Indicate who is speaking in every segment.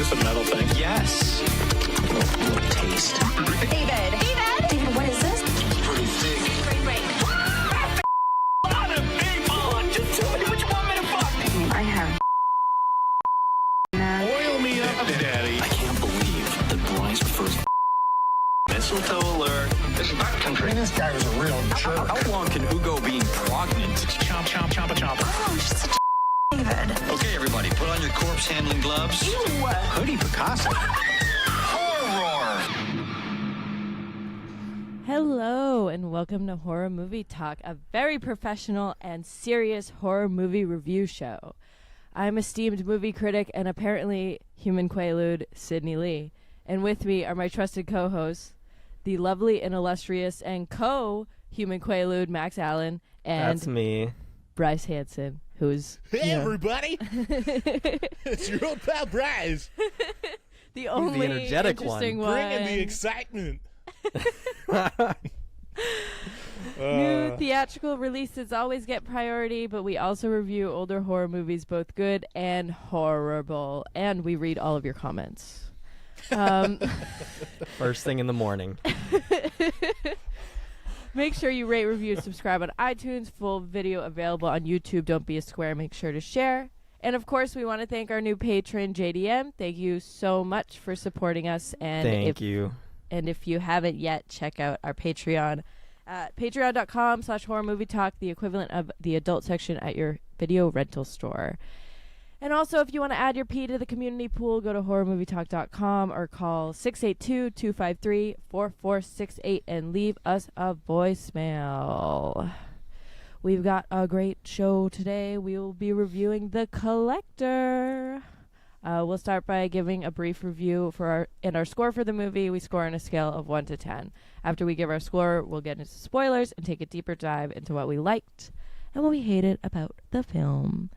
Speaker 1: this a metal thing?
Speaker 2: Yes. Little taste.
Speaker 3: David, what is this?
Speaker 2: Pretty thick.
Speaker 3: Ray.
Speaker 2: A lot of people. Just tell me what you want me to fuck.
Speaker 3: I have
Speaker 1: Oil me up, Daddy.
Speaker 2: I can't believe that Bryce prefers mistletoe alert.
Speaker 1: This is backcountry.
Speaker 4: This guy was a real jerk.
Speaker 2: How long can Hugo be pregnant?
Speaker 1: Chomp, chomp, chomp, chomp.
Speaker 3: Oh, I'm just such a David.
Speaker 2: Okay, everybody, put on your corpse handling gloves.
Speaker 3: Ew.
Speaker 2: Hoodie Picasso. Horror.
Speaker 5: Hello and welcome to Horror Movie Talk, a very professional and serious horror movie review show. I'm esteemed movie critic and apparently human quaalude, Sydney Lee. And with me are my trusted co-hosts, the lovely and illustrious and co-human quaalude, Max Allen, and
Speaker 6: That's me.
Speaker 5: Bryce Hanson, who's...
Speaker 4: Hey, everybody. It's your old pal Bryce.
Speaker 5: the only
Speaker 6: energetic
Speaker 5: interesting
Speaker 6: one.
Speaker 5: one.
Speaker 4: Bringing the excitement.
Speaker 5: New theatrical releases always get priority, but we also review older horror movies, both good and horrible, and we read all of your comments.
Speaker 6: First thing in the morning.
Speaker 5: Make sure you rate, review, subscribe on iTunes. Full video available on YouTube. Don't be a square. Make sure to share. And, of course, we want to thank our new patron, JDM. Thank you so much for supporting us. And
Speaker 6: Thank you.
Speaker 5: And if you haven't yet, check out our Patreon at patreon.com/horrormovietalk, the equivalent of the adult section at your video rental store. And also, if you want to add your P to the community pool, go to horrormovietalk.com or call 682-253-4468 and leave us a voicemail. We've got a great show today. We will be reviewing The Collector. We'll start by giving a brief review for our score for the movie. We score on a scale of 1 to 10. After we give our score, we'll get into spoilers and take a deeper dive into what we liked and what we hated about the film.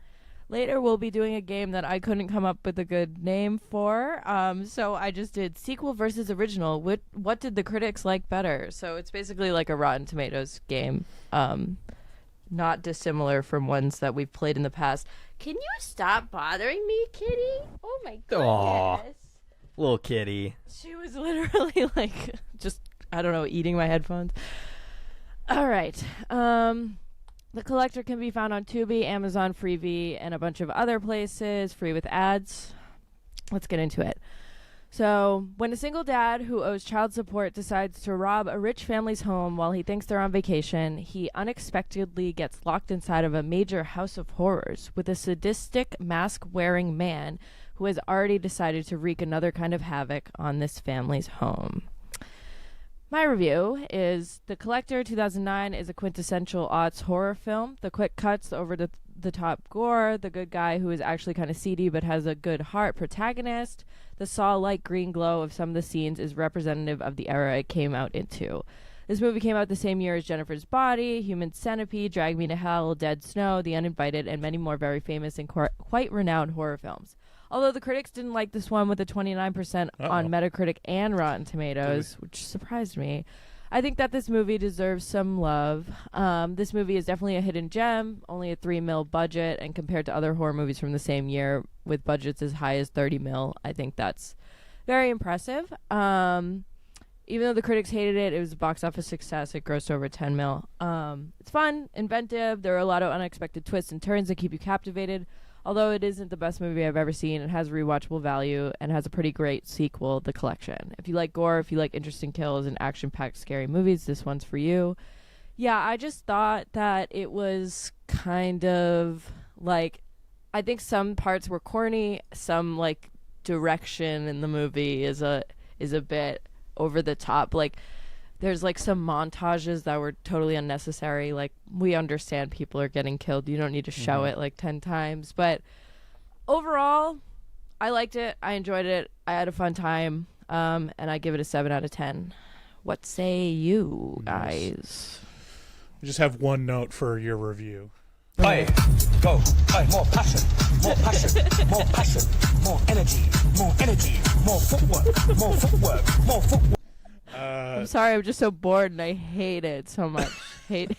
Speaker 5: Later, we'll be doing a game that I couldn't come up with a good name for, so I just did sequel versus original. What did the critics like better? So it's basically like a Rotten Tomatoes game, not dissimilar from ones that we've played in the past. Can you stop bothering me, kitty? Oh my goodness.
Speaker 6: Aw, little kitty.
Speaker 5: She was literally like, just, I don't know, eating my headphones. All right. The Collector can be found on Tubi, Amazon Freevee, and a bunch of other places, free with ads. Let's get into it. So, when a single dad who owes child support decides to rob a rich family's home while he thinks they're on vacation, he unexpectedly gets locked inside of a major house of horrors with a sadistic, mask-wearing man who has already decided to wreak another kind of havoc on this family's home. My review is The Collector 2009 is a quintessential aughts horror film. The quick cuts, over the top gore, the good guy who is actually kind of seedy but has a good heart protagonist. The Saw-like green glow of some of the scenes is representative of the era it came out into. This movie came out the same year as Jennifer's Body, Human Centipede, Drag Me to Hell, Dead Snow, The Uninvited, and many more very famous and quite renowned horror films. Although the critics didn't like this one with a 29% on Metacritic and Rotten Tomatoes, which surprised me. I think that this movie deserves some love. This movie is definitely a hidden gem, only a $3 million budget, and compared to other horror movies from the same year with budgets as high as $30 million, I think that's very impressive. Even though the critics hated it, it was a box office success. It grossed over $10 million. It's fun, inventive. There are a lot of unexpected twists and turns that keep you captivated. Although it isn't the best movie I've ever seen, it has rewatchable value and has a pretty great sequel, The Collection. If you like gore, if you like interesting kills and action-packed scary movies, this one's for you. Yeah, I just thought that it was kind of like, I think some parts were corny, some like direction in the movie is a bit over the top. Like, there's like some montages that were totally unnecessary. Like, we understand people are getting killed. You don't need to show it like 10 times. But overall, I liked it. I enjoyed it. I had a fun time. And I give it a 7 out of 10. What say you guys?
Speaker 4: I just have one note for your review.
Speaker 7: Play, go, play, more passion, more passion, more passion, more energy, more footwork, more footwork.
Speaker 5: I'm sorry, I'm just so bored and I hate it so much. hate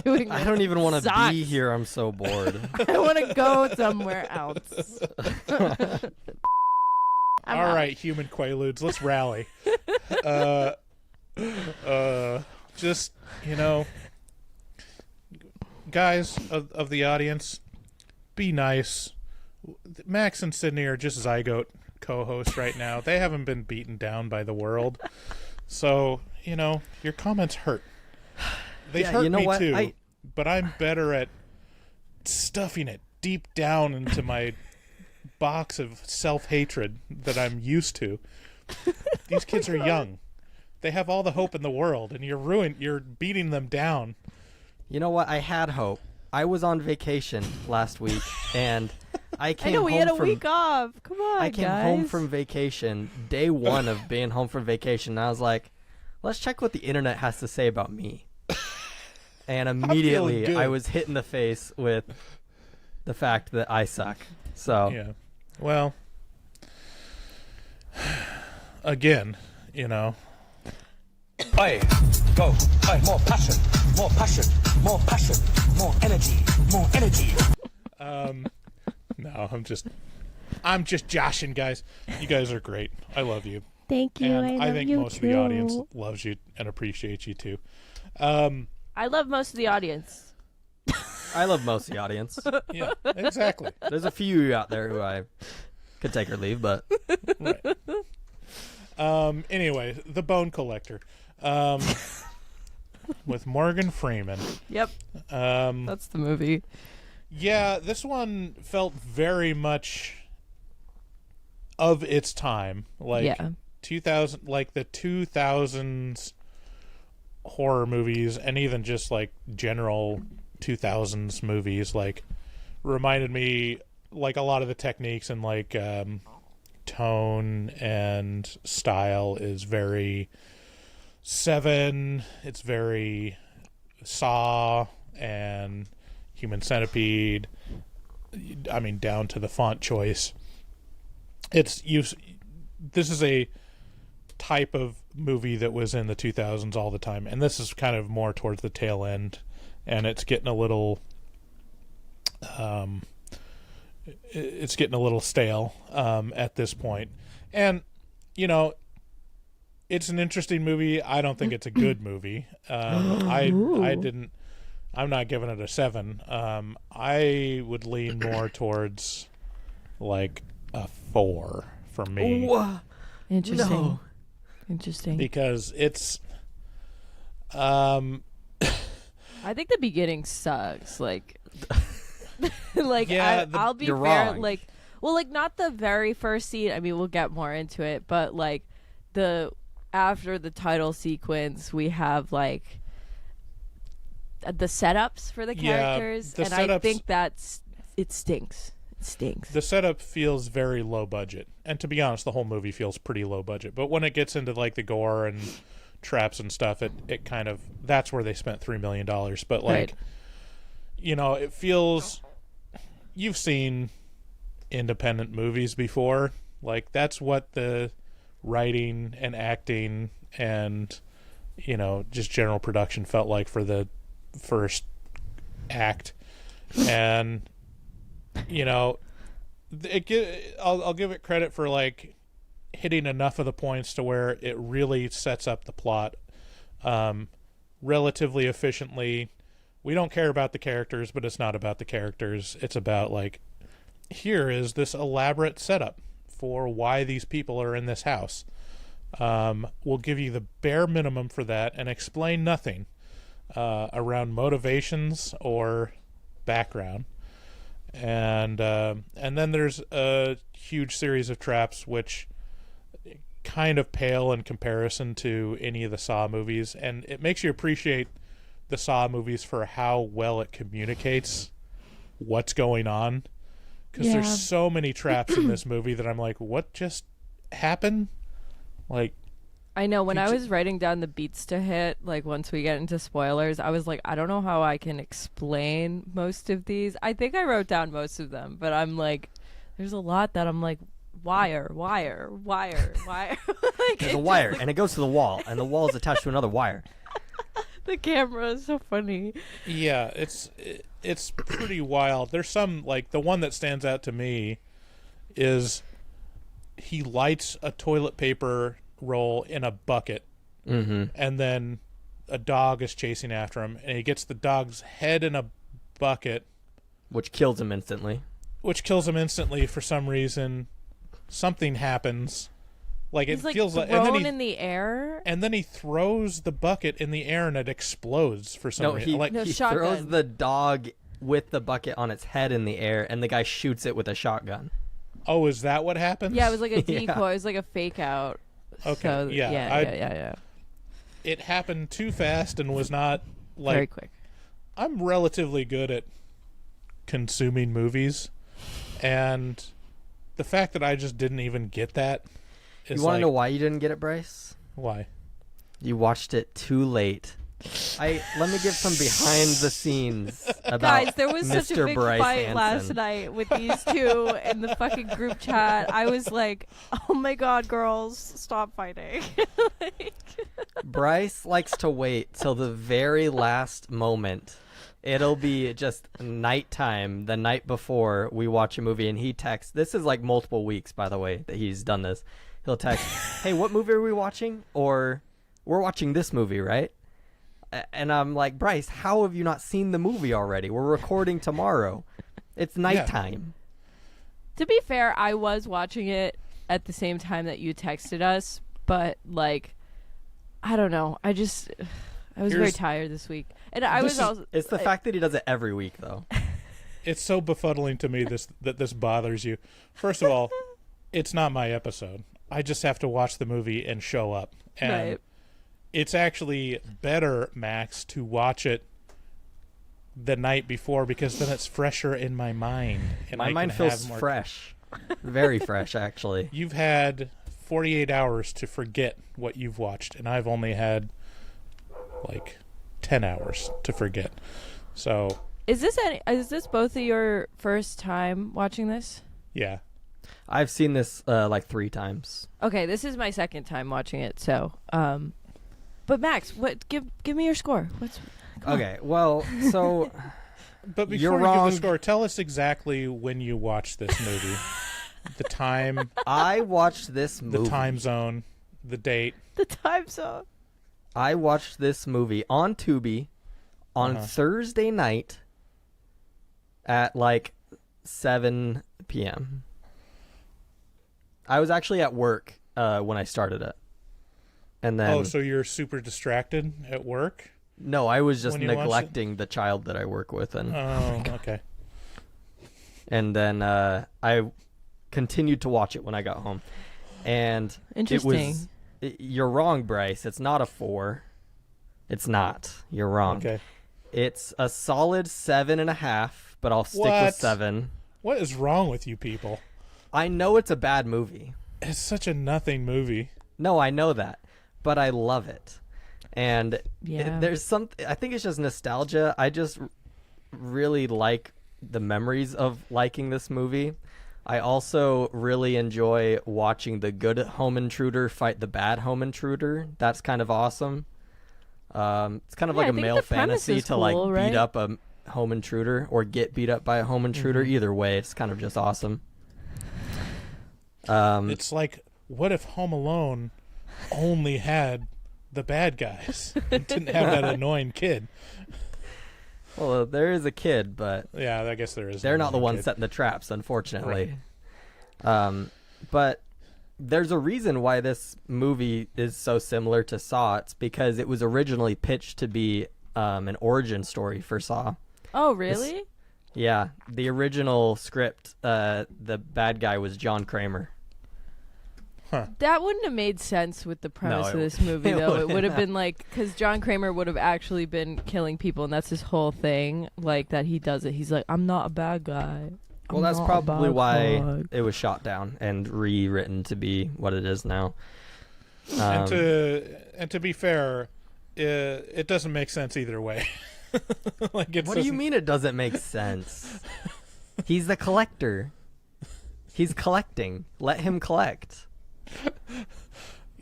Speaker 5: doing this.
Speaker 6: I don't even want to
Speaker 5: Sucks.
Speaker 6: be here. I'm so bored.
Speaker 5: I want to go somewhere else. I'm
Speaker 4: All
Speaker 5: out.
Speaker 4: right, human quaaludes, let's rally. Just, guys of the audience, be nice. Max and Sydney are just zygote co-hosts right now. They haven't been beaten down by the world. So, your comments hurt. They hurt
Speaker 6: you know
Speaker 4: me
Speaker 6: what?
Speaker 4: too, but I'm better at stuffing it deep down into my box of self-hatred that I'm used to. These kids are young. They have all the hope in the world, and you're beating them down.
Speaker 6: You know what? I had hope. I was on vacation last week, and I came
Speaker 5: I know we
Speaker 6: home
Speaker 5: had a
Speaker 6: from,
Speaker 5: week off. Come on,
Speaker 6: I came
Speaker 5: guys.
Speaker 6: home from vacation, day one of being home from vacation, and I was like, let's check what the internet has to say about me. And immediately
Speaker 4: good.
Speaker 6: I was hit in the face with the fact that I suck. So
Speaker 4: Yeah. Well, again,
Speaker 7: Oi, go. Oi, more passion, more passion, more passion, more energy, more energy.
Speaker 4: no, I'm just joshing, guys. You guys are great. I love you.
Speaker 5: Thank you.
Speaker 4: And I
Speaker 5: love
Speaker 4: think
Speaker 5: you
Speaker 4: most
Speaker 5: too.
Speaker 4: of the audience loves you and appreciates you too.
Speaker 5: I love most of the audience.
Speaker 6: I love most of the audience.
Speaker 4: Yeah, exactly.
Speaker 6: There's a few out there who I could take or leave, but
Speaker 4: Right. Anyway, The Bone Collector. With Morgan Freeman.
Speaker 5: Yep, that's the movie.
Speaker 4: Yeah, this one felt very much of its time. Like
Speaker 5: Yeah.
Speaker 4: 2000, like the 2000s horror movies, and even just like general 2000s movies, like reminded me, like a lot of the techniques and like tone and style is very Seven. It's very Saw and Human Centipede. I mean, down to the font choice. This is a type of movie that was in the 2000s all the time, and this is kind of more towards the tail end, and it's getting a little stale at this point. And it's an interesting movie. I don't think it's a good movie. I'm not giving it a 7. I would lean more towards like a 4 for me.
Speaker 5: Interesting.
Speaker 6: No.
Speaker 5: Interesting.
Speaker 4: Because it's
Speaker 5: I think the beginning sucks. Like,
Speaker 4: Yeah,
Speaker 5: I'll be
Speaker 6: you're
Speaker 5: fair.
Speaker 6: wrong.
Speaker 5: Like, not the very first scene. I mean, we'll get more into it, but like after the title sequence, we have like the setups for the characters,
Speaker 4: the
Speaker 5: and I
Speaker 4: setups-
Speaker 5: think it stinks. It stinks.
Speaker 4: the setup feels very low budget, and to be honest, the whole movie feels pretty low budget. But when it gets into like the gore and traps and stuff, it kind of, that's where they spent $3 million. But like,
Speaker 5: Right.
Speaker 4: it feels, you've seen independent movies before. Like, that's what the writing and acting and just general production felt like for the first act. And I'll give it credit for like hitting enough of the points to where it really sets up the plot relatively efficiently. We don't care about the characters, but it's not about the characters. It's about like, here is this elaborate setup for why these people are in this house. We'll give you the bare minimum for that and explain nothing around motivations or background. And then there's a huge series of traps which kind of pale in comparison to any of the Saw movies, and it makes you appreciate the Saw movies for how well it communicates what's going on. Because
Speaker 5: Yeah.
Speaker 4: there's so many traps in this movie that I'm like, what just happened? Like,
Speaker 5: I know when I was writing down the beats to hit, like once we get into spoilers, I was like, I don't know how I can explain most of these. I think I wrote down most of them, but I'm like, there's a lot that I'm like, wire. Like,
Speaker 6: there's a wire, and it goes to the wall, and the wall is attached to another wire.
Speaker 5: The camera is so funny.
Speaker 4: yeah, it's pretty wild. There's some, like, the one that stands out to me is he lights a toilet paper roll in a bucket, and then a dog is chasing after him, and he gets the dog's head in a bucket,
Speaker 6: which kills him instantly.
Speaker 4: For some reason. Something happens. Like
Speaker 5: He's
Speaker 4: it feels like,
Speaker 5: thrown in the air.
Speaker 4: and then he throws the bucket in the air and it explodes for some reason.
Speaker 6: He
Speaker 5: shotgun.
Speaker 6: throws the dog with the bucket on its head in the air, and the guy shoots it with a shotgun.
Speaker 4: Oh, is that what happens?
Speaker 5: Yeah, it was like a decoy.
Speaker 6: Yeah.
Speaker 5: It was like a fake out.
Speaker 4: Okay,
Speaker 5: So,
Speaker 4: yeah,
Speaker 5: yeah.
Speaker 4: It happened too fast and was not like.
Speaker 5: Very quick.
Speaker 4: I'm relatively good at consuming movies, and the fact that I just didn't even get that is
Speaker 6: You want to
Speaker 4: like,
Speaker 6: know why you didn't get it, Bryce?
Speaker 4: why?
Speaker 6: You watched it too late. Let me give some behind the scenes about
Speaker 5: Guys, there was
Speaker 6: Mr.
Speaker 5: such a big
Speaker 6: Bryce
Speaker 5: fight
Speaker 6: Hansen.
Speaker 5: last night with these two in the fucking group chat. I was like, oh my god, girls, stop fighting.
Speaker 6: Bryce likes to wait till the very last moment. It'll be just nighttime the night before we watch a movie, and he texts. This is like multiple weeks, by the way, that he's done this. He'll text, hey, what movie are we watching? Or, we're watching this movie, right? And I'm like, Bryce, how have you not seen the movie already? We're recording tomorrow. It's nighttime.
Speaker 5: To be fair, I was watching it at the same time that you texted us, but like, I don't know. I was very tired this week, and I was also.
Speaker 6: It's the fact that he does it every week, though.
Speaker 4: It's so befuddling to me that this bothers you. First of all, it's not my episode. I just have to watch the movie and show up. And
Speaker 5: Right.
Speaker 4: it's actually better, Max, to watch it the night before because then it's fresher in my mind. And
Speaker 6: My
Speaker 4: I
Speaker 6: mind
Speaker 4: can
Speaker 6: feels
Speaker 4: have more...
Speaker 6: fresh. Very fresh, actually.
Speaker 4: You've had 48 hours to forget what you've watched, and I've only had like 10 hours to forget. So
Speaker 5: Is this both of your first time watching this?
Speaker 4: yeah.
Speaker 6: I've seen this like 3 times.
Speaker 5: Okay, this is my second time watching it. So, but Max, give me your score.
Speaker 6: Okay, well, so
Speaker 4: But
Speaker 6: You're
Speaker 4: before you give
Speaker 6: wrong.
Speaker 4: the score, tell us exactly when you watched this movie. The time,
Speaker 6: I watched this
Speaker 4: the
Speaker 6: movie.
Speaker 4: time zone, the date.
Speaker 5: The time zone.
Speaker 6: I watched this movie on Tubi on Thursday night at like 7 p.m. I was actually at work when I started it. And then
Speaker 4: Oh, so you're super distracted at work?
Speaker 6: no, I was just
Speaker 4: when you watched it?
Speaker 6: neglecting the child that I work with, and
Speaker 4: Oh, okay.
Speaker 6: then I continued to watch it when I got home. And
Speaker 5: Interesting.
Speaker 6: you're wrong, Bryce. It's not a 4. It's not. You're wrong.
Speaker 4: Okay.
Speaker 6: It's a solid 7.5, but I'll stick
Speaker 4: What?
Speaker 6: with 7.
Speaker 4: What is wrong with you people?
Speaker 6: I know it's a bad movie.
Speaker 4: It's such a nothing movie.
Speaker 6: No, I know that, but I love it. And
Speaker 5: Yeah.
Speaker 6: there's some. I think it's just nostalgia. I just really like the memories of liking this movie. I also really enjoy watching the good home intruder fight the bad home intruder. That's kind of awesome. It's kind of
Speaker 5: Yeah,
Speaker 6: like
Speaker 5: I
Speaker 6: a
Speaker 5: think
Speaker 6: male
Speaker 5: the premise
Speaker 6: fantasy
Speaker 5: is
Speaker 6: to like
Speaker 5: cool, right?
Speaker 6: beat up a home intruder or get beat up by a home intruder. Either way, it's kind of just awesome.
Speaker 4: It's like, what if Home Alone only had the bad guys? It didn't have that annoying kid.
Speaker 6: Well, there is a kid, but
Speaker 4: Yeah, I guess there is.
Speaker 6: they're
Speaker 4: an
Speaker 6: not the
Speaker 4: annoying
Speaker 6: ones
Speaker 4: kid.
Speaker 6: setting the traps, unfortunately. But there's a reason why this movie is so similar to Saw. It's because it was originally pitched to be an origin story for Saw.
Speaker 5: Oh, really?
Speaker 6: Yeah, the original script, the bad guy was John Kramer.
Speaker 5: That wouldn't have made sense with the premise
Speaker 6: it-
Speaker 5: of this movie,
Speaker 6: it
Speaker 5: though. It
Speaker 6: wouldn't
Speaker 5: would have
Speaker 6: have.
Speaker 5: been like, because John Kramer would have actually been killing people, and that's his whole thing. Like, that he does it. He's like, I'm not a bad guy.
Speaker 6: Well,
Speaker 5: I'm
Speaker 6: that's
Speaker 5: not a
Speaker 6: probably
Speaker 5: bad
Speaker 6: why
Speaker 5: guy."
Speaker 6: it was shot down and rewritten to be what it is now.
Speaker 4: And to be fair, it doesn't make sense either way. Like it's
Speaker 6: What do you mean it doesn't make sense? He's the collector. He's collecting. Let him collect.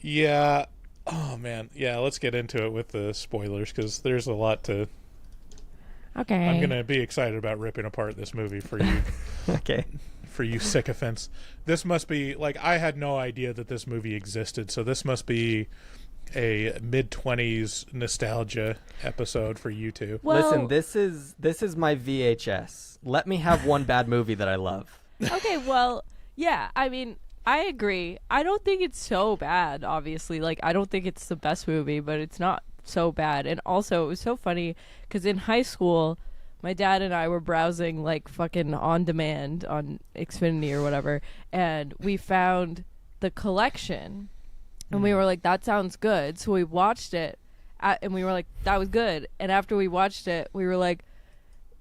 Speaker 4: Yeah. Oh man. Yeah. Let's get into it with the spoilers because there's a lot to.
Speaker 5: Okay.
Speaker 4: I'm gonna be excited about ripping apart this movie for you,
Speaker 6: Okay.
Speaker 4: for you sycophants. This must be like, I had no idea that this movie existed, so this must be a mid-20s nostalgia episode for you two.
Speaker 5: Well,
Speaker 6: Listen, this is my VHS. Let me have one bad movie that I love.
Speaker 5: okay, well, yeah, I mean, I agree. I don't think it's so bad, obviously. Like, I don't think it's the best movie, but it's not so bad. And also, it was so funny, because in high school, my dad and I were browsing, like, fucking on demand on Xfinity or whatever, and we found the collection, and we were like, that sounds good. So we watched it, and we were like, that was good. And after we watched it, we were like,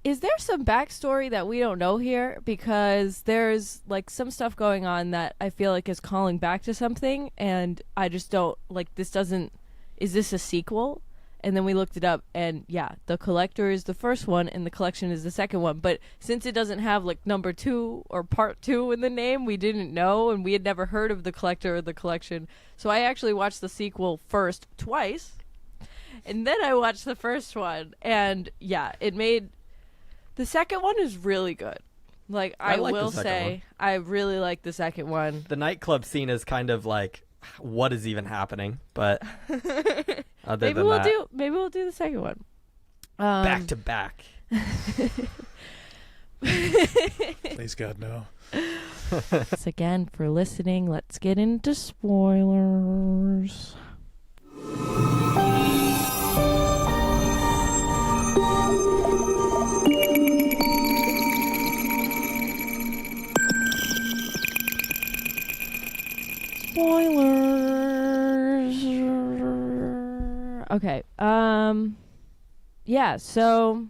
Speaker 5: is there some backstory that we don't know here? Because there's like some stuff going on that I feel like is calling back to something, and I just don't like, this doesn't, is this a sequel? And then we looked it up, and yeah, The Collector is the first one and The Collection is the second one. But since it doesn't have like number 2 or part 2 in the name, we didn't know, and we had never heard of The Collector or The Collection. So I actually watched the sequel first twice, and then I watched the first one, and yeah, it made, the second one is really good. Like, I
Speaker 6: like the
Speaker 5: will
Speaker 6: second
Speaker 5: say,
Speaker 6: one.
Speaker 5: I really like the second one.
Speaker 6: The nightclub scene is kind of like, what is even happening? But other
Speaker 5: Maybe
Speaker 6: than
Speaker 5: we'll
Speaker 6: that,
Speaker 5: do the second one.
Speaker 6: back to back.
Speaker 4: Please God, no.
Speaker 5: Thanks again for listening. Let's get into spoilers. Spoilers. Okay. Yeah, so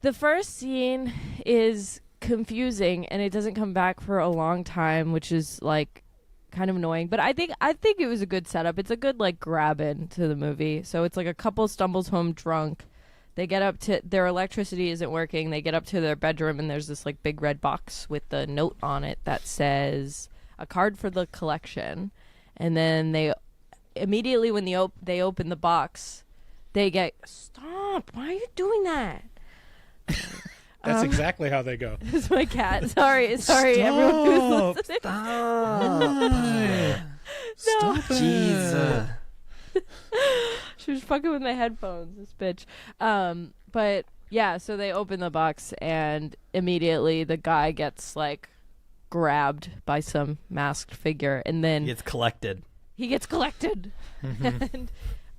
Speaker 5: the first scene is confusing and it doesn't come back for a long time, which is like kind of annoying, but I think it was a good setup. It's a good like grab in to the movie. So it's like a couple stumbles home drunk. They get up to, their electricity isn't working. They get up to their bedroom and there's this like big red box with the note on it that says a card for the collection. And then they immediately, when they open the box, they get, stop, why are you doing that?
Speaker 4: That's exactly how they go.
Speaker 5: It's my cat. Sorry, everyone who's listening.
Speaker 4: Stop it.
Speaker 6: Jesus.
Speaker 5: She was fucking with my headphones, this bitch. But yeah, so they open the box and immediately the guy gets like grabbed by some masked figure, and then
Speaker 6: He gets collected.
Speaker 4: Mm-hmm.
Speaker 5: And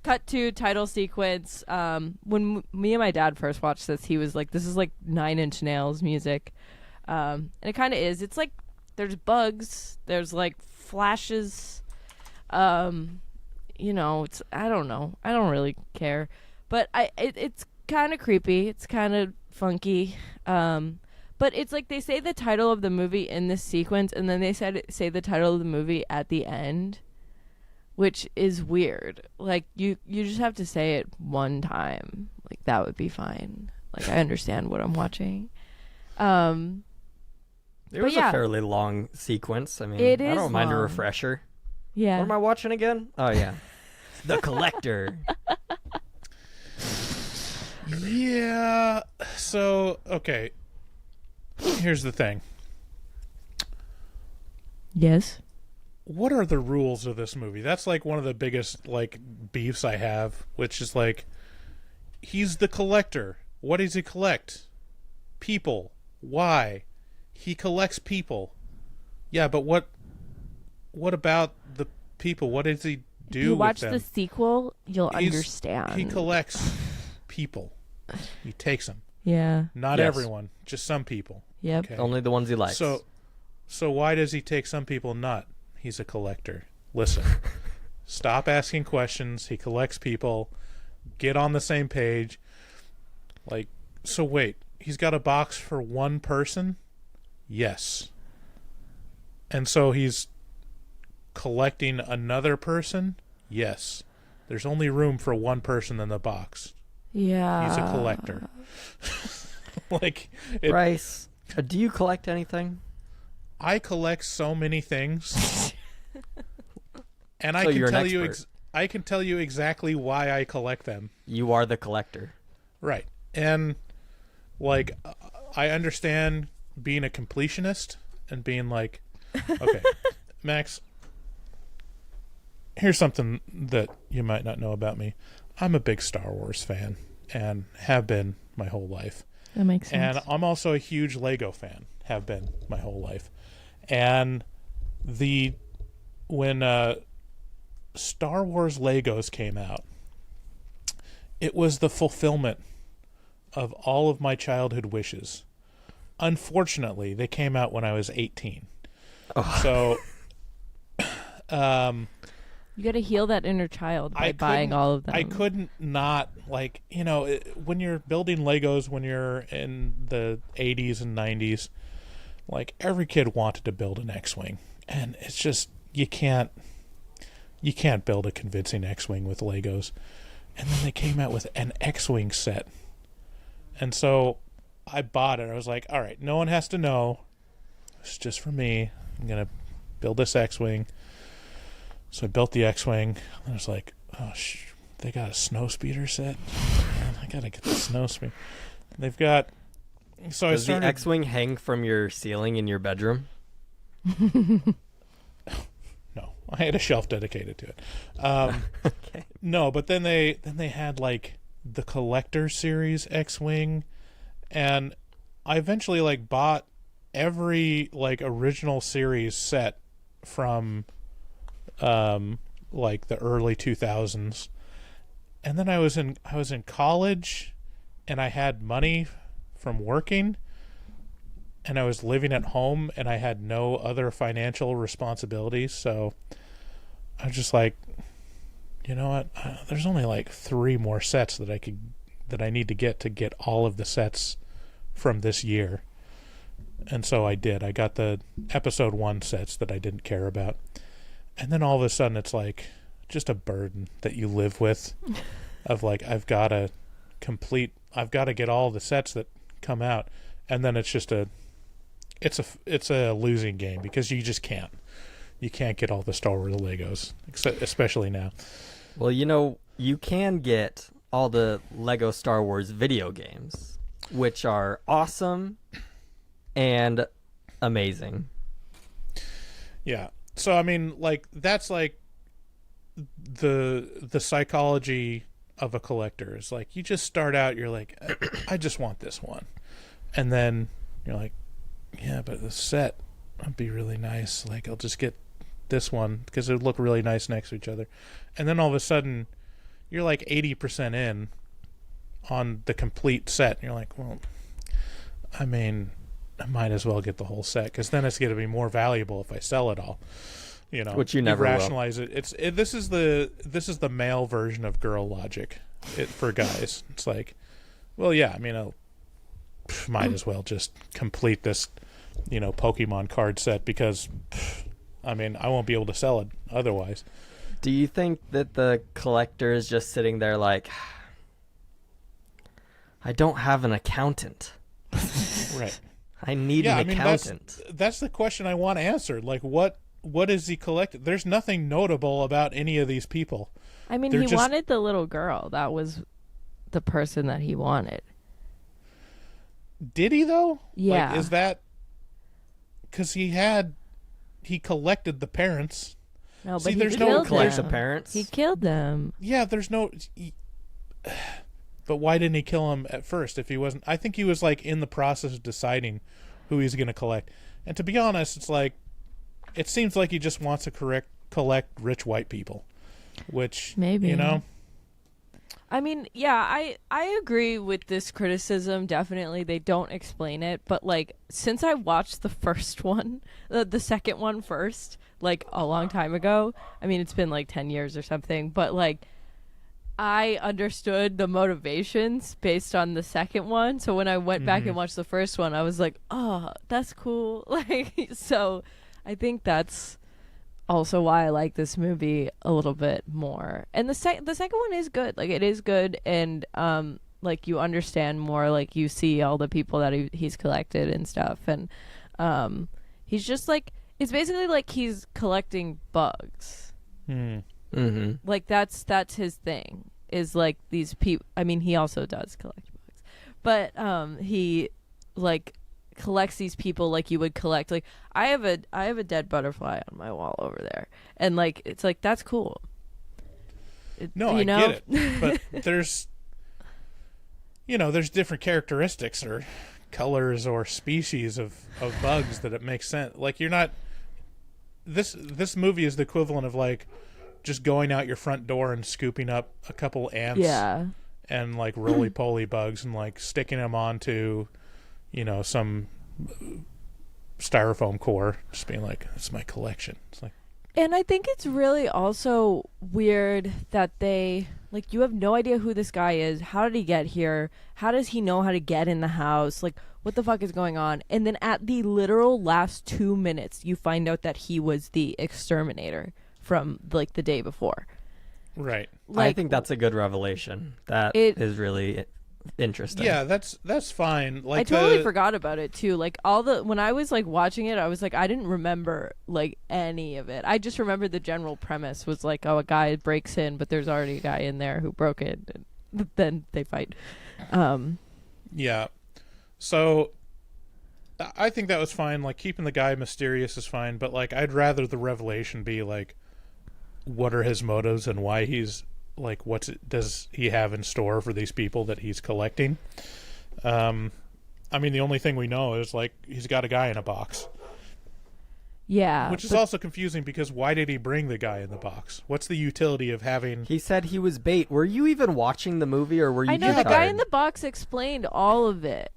Speaker 5: cut to title sequence. When me and my dad first watched this, he was like, this is like 9 Inch Nails music. And it kind of is. It's like there's bugs, there's like flashes. You know, it's, I don't know, I don't really care, but it's kind of creepy, it's kind of funky. But it's like they say the title of the movie in this sequence, and then they say the title of the movie at the end, which is weird. Like, you just have to say it one time. Like, that would be fine. Like, I understand what I'm watching.
Speaker 6: It was
Speaker 5: yeah.
Speaker 6: a fairly long sequence. I mean,
Speaker 5: It
Speaker 6: I
Speaker 5: is
Speaker 6: don't mind a
Speaker 5: long.
Speaker 6: refresher.
Speaker 5: Yeah.
Speaker 6: What am I watching again? Oh, yeah. The Collector.
Speaker 4: Yeah. So, okay. Here's the thing.
Speaker 5: Yes.
Speaker 4: What are the rules of this movie? That's like one of the biggest like beefs I have, which is like, he's the collector. What does he collect? People. Why? He collects people. Yeah, but what about the people? What does he do
Speaker 5: If you watch
Speaker 4: with them?
Speaker 5: the sequel, you'll
Speaker 4: He's-
Speaker 5: understand.
Speaker 4: He collects people. He takes them.
Speaker 5: Yeah.
Speaker 4: Not
Speaker 6: Yes.
Speaker 4: everyone, just some people.
Speaker 5: Yep.
Speaker 4: Okay.
Speaker 6: Only the ones he likes.
Speaker 4: So why does he take some people not? He's a collector. Listen. Stop asking questions. He collects people. Get on the same page. Like, so wait, he's got a box for one person? Yes. And so he's collecting another person? Yes. There's only room for one person in the box.
Speaker 5: Yeah.
Speaker 4: He's a collector. Like, it,
Speaker 6: Bryce, do you collect anything?
Speaker 4: I collect so many things, and
Speaker 6: So you're an expert.
Speaker 4: I can tell you exactly why I collect them.
Speaker 6: You are the collector.
Speaker 4: Right, and like I understand being a completionist and being like, okay, Max, here's something that you might not know about me. I'm a big Star Wars fan and have been my whole life.
Speaker 5: That makes sense.
Speaker 4: And I'm also a huge Lego fan, have been my whole life. And when Star Wars Legos came out, it was the fulfillment of all of my childhood wishes. Unfortunately, they came out when I was 18. Oh. So
Speaker 5: you got to heal that inner child by buying all of them.
Speaker 4: I couldn't not, like, when you're building Legos when you're in the 80s and 90s, like, every kid wanted to build an X-Wing. And it's just, you can't build a convincing X-Wing with Legos. And then they came out with an X-Wing set. And so I bought it. I was like, all right, no one has to know. It's just for me. I'm going to build this X-Wing. So I built the X-Wing. I was like, oh, they got a snow speeder set? Man, I got to get the snow speeder. They've got... So
Speaker 6: Does the X-Wing hang from your ceiling in your bedroom?
Speaker 4: No, I had a shelf dedicated to it.
Speaker 6: Okay.
Speaker 4: No, but then they had like the collector series X-Wing, and I eventually like bought every like original series set from like the early 2000s. And then I was in college, and I had money from working, and I was living at home, and I had no other financial responsibilities. So I was just like, you know what? There's only like 3 more sets that I need to get all of the sets from this year. And so I did. I got the episode 1 sets that I didn't care about. And then all of a sudden it's like just a burden that you live with of like, I've got to get all the sets that come out. And then it's just it's a losing game because you just can't. You can't get all the Star Wars Legos, especially now.
Speaker 6: Well, you can get all the Lego Star Wars video games, which are awesome and amazing.
Speaker 4: Yeah. So, I mean, like, that's like the psychology of a collector is like, you just start out, you're like, I just want this one. And then you're like, yeah, but the set would be really nice. Like, I'll just get this one because it would look really nice next to each other. And then all of a sudden you're like 80% in on the complete set. And you're like, well, I mean, I might as well get the whole set because then it's going to be more valuable if I sell it all.
Speaker 6: Which you never
Speaker 4: rationalize will. This is the male version of girl logic for guys. It's like, well, yeah, I mean, I might as well just complete this, Pokemon card set because, I mean, I won't be able to sell it otherwise.
Speaker 6: Do you think that the collector is just sitting there like, I don't have an accountant.
Speaker 4: Right.
Speaker 6: I need an accountant.
Speaker 4: That's the question I want answered. Like, what is he collecting? There's nothing notable about any of these people.
Speaker 5: I mean, he wanted the little girl. That was the person that he wanted.
Speaker 4: Did he, though?
Speaker 5: Yeah.
Speaker 4: Like, is that... Because he collected the parents.
Speaker 5: No, but
Speaker 4: See,
Speaker 5: he
Speaker 4: there's
Speaker 5: killed
Speaker 4: no
Speaker 6: collect
Speaker 5: them.
Speaker 6: the parents.
Speaker 5: He killed them.
Speaker 4: Yeah, there's no... But why didn't he kill him at first if he wasn't... I think he was, like, in the process of deciding who he's going to collect. And to be honest, it's like... It seems like he just wants to collect rich white people. Which,
Speaker 5: maybe. I mean, yeah, I agree with this criticism. Definitely, they don't explain it. But, like, since I watched the first one, the second one first, like, a long time ago. I mean, it's been, like, 10 years or something. But, like, I understood the motivations based on the second one. So when I went back and watched the first one, I was like, oh, that's cool. Like, so I think that's also why I like this movie a little bit more. And the second one is good. Like, it is good, and like, you understand more. Like, you see all the people that he's collected and stuff, and he's just like, it's basically like he's collecting bugs.
Speaker 6: Mm-hmm.
Speaker 5: Like, that's his thing. Is like these people. I mean, he also does collect bugs, but he like collects these people like you would collect. Like I have a dead butterfly on my wall over there, and like it's like that's cool.
Speaker 4: No, I get it, but there's different characteristics or colors or species of bugs that it makes sense. Like you're not. This movie is the equivalent of like just going out your front door and scooping up a couple ants.
Speaker 5: Yeah.
Speaker 4: And like roly-poly bugs and like sticking them onto, some styrofoam core, just being like, "It's my collection." It's like,
Speaker 5: and I think it's really also weird that they like you have no idea who this guy is. How did he get here? How does he know how to get in the house? Like, what the fuck is going on? And then at the literal last 2 minutes, you find out that he was the exterminator from like the day before.
Speaker 4: right.
Speaker 5: Like,
Speaker 6: I think that's a good revelation. That is really interesting.
Speaker 4: Yeah, that's fine. Like
Speaker 5: I totally forgot about it too. Like when I was like watching it, I was like, I didn't remember like any of it. I just remembered the general premise was like, oh, a guy breaks in, but there's already a guy in there who broke it, and then they fight.
Speaker 4: Yeah. So I think that was fine. Like keeping the guy mysterious is fine, but like I'd rather the revelation be like, what are his motives and why he's like, does he have in store for these people that he's collecting? I mean, the only thing we know is like he's got a guy in a box.
Speaker 5: Yeah.
Speaker 4: Which is also confusing because why did he bring the guy in the box? What's the utility of having...
Speaker 6: He said he was bait. Were you even watching the movie or were you
Speaker 5: I know the guy in the box explained all of it.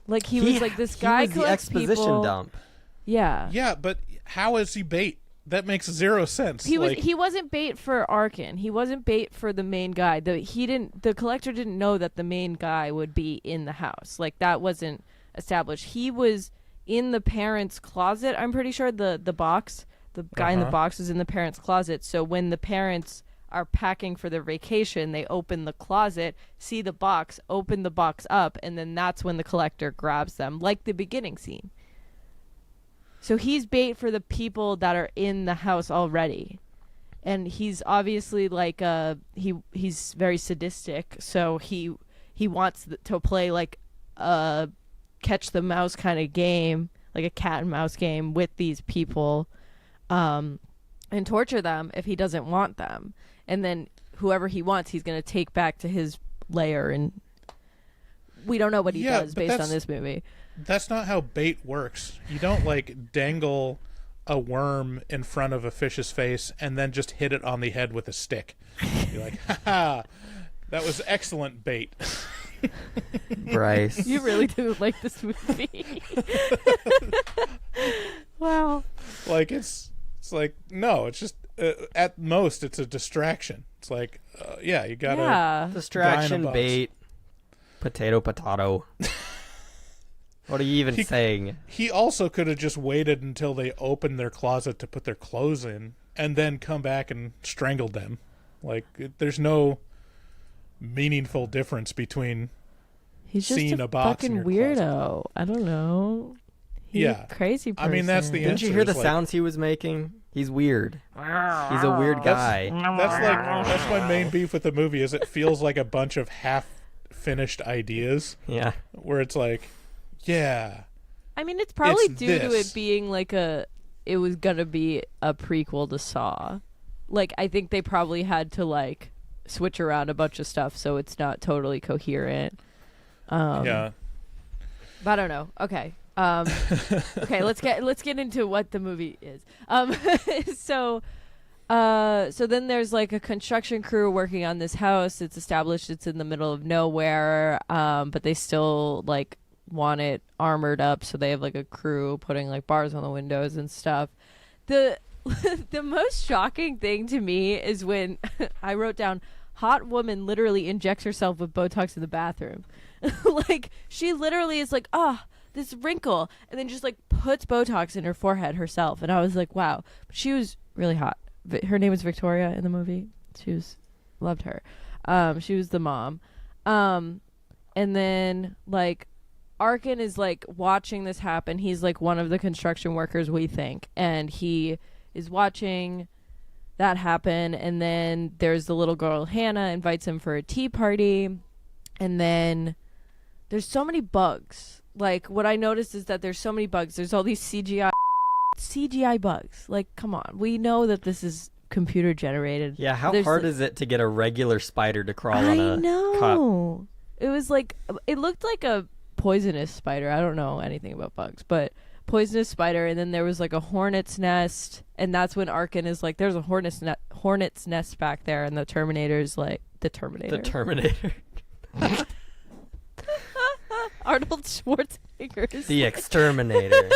Speaker 5: Like he was like, this guy
Speaker 6: was the
Speaker 5: collects
Speaker 6: exposition
Speaker 5: people.
Speaker 6: dump.
Speaker 5: Yeah.
Speaker 4: Yeah, but how is he bait? That makes zero sense.
Speaker 5: He wasn't bait for Arkin. He wasn't bait for the main guy. The collector didn't know that the main guy would be in the house. Like that wasn't established. He was in the parents' closet. I'm pretty sure the box, the guy in the box was in the parents' closet. So when the parents are packing for their vacation, they open the closet, see the box, open the box up, and then that's when the collector grabs them, like the beginning scene. So he's bait for the people that are in the house already. And he's obviously like he's very sadistic, so he wants to play like a catch the mouse kind of game, like a cat and mouse game with these people, and torture them if he doesn't want them. And then whoever he wants, he's going to take back to his lair, and we don't know what he does based on this movie.
Speaker 4: That's not how bait works. You don't like dangle a worm in front of a fish's face and then just hit it on the head with a stick. You're like, ha, that was excellent bait.
Speaker 6: Bryce.
Speaker 5: You really do like this movie. Wow.
Speaker 4: Like it's like, no, it's just at most it's a distraction. It's like, yeah, you gotta
Speaker 6: distraction, bait, potato. What are you even saying?
Speaker 4: He also could have just waited until they opened their closet to put their clothes in and then come back and strangled them. Like, there's no meaningful difference between seeing a box in your
Speaker 5: weirdo.
Speaker 4: closet.
Speaker 5: I don't know. He's a crazy person.
Speaker 4: I mean, that's the answer.
Speaker 6: Didn't you hear the sounds he was making? He's weird. He's a weird guy.
Speaker 4: That's my main beef with the movie is it feels like a bunch of half-finished ideas.
Speaker 6: Yeah.
Speaker 4: Where it's like, yeah.
Speaker 5: I mean, it's probably due to
Speaker 4: this.
Speaker 5: it being like it was gonna be a prequel to Saw. Like, I think they probably had to like switch around a bunch of stuff so it's not totally coherent.
Speaker 4: Yeah.
Speaker 5: But I don't know. Okay. Okay, let's get into what the movie is. So then there's like a construction crew working on this house. It's established it's in the middle of nowhere, but they still like want it armored up, so they have like a crew putting like bars on the windows and stuff. The most shocking thing to me is when I wrote down hot woman literally injects herself with Botox in the bathroom. Like she literally is like, this wrinkle, and then just like puts Botox in her forehead herself. And I was like, wow. She was really hot. Her name was Victoria in the movie. Loved her. She was the mom. And then like Arkin is like watching this happen. He's like one of the construction workers, we think, and he is watching that happen. And then there's the little girl Hannah invites him for a tea party, and then there's so many bugs. like what I noticed is that there's so many bugs. There's all these CGI bugs. Like, come on, we know that this is computer generated.
Speaker 6: Yeah, how hard is it to get a regular spider to crawl on a
Speaker 5: know. It was like, it looked like a poisonous spider. I don't know anything about bugs, but poisonous spider. And then there was like a hornet's nest, and that's when Arkin is like, there's a hornet's nest back there, and the Terminator's like, the Terminator. Arnold Schwarzenegger.
Speaker 6: The exterminator.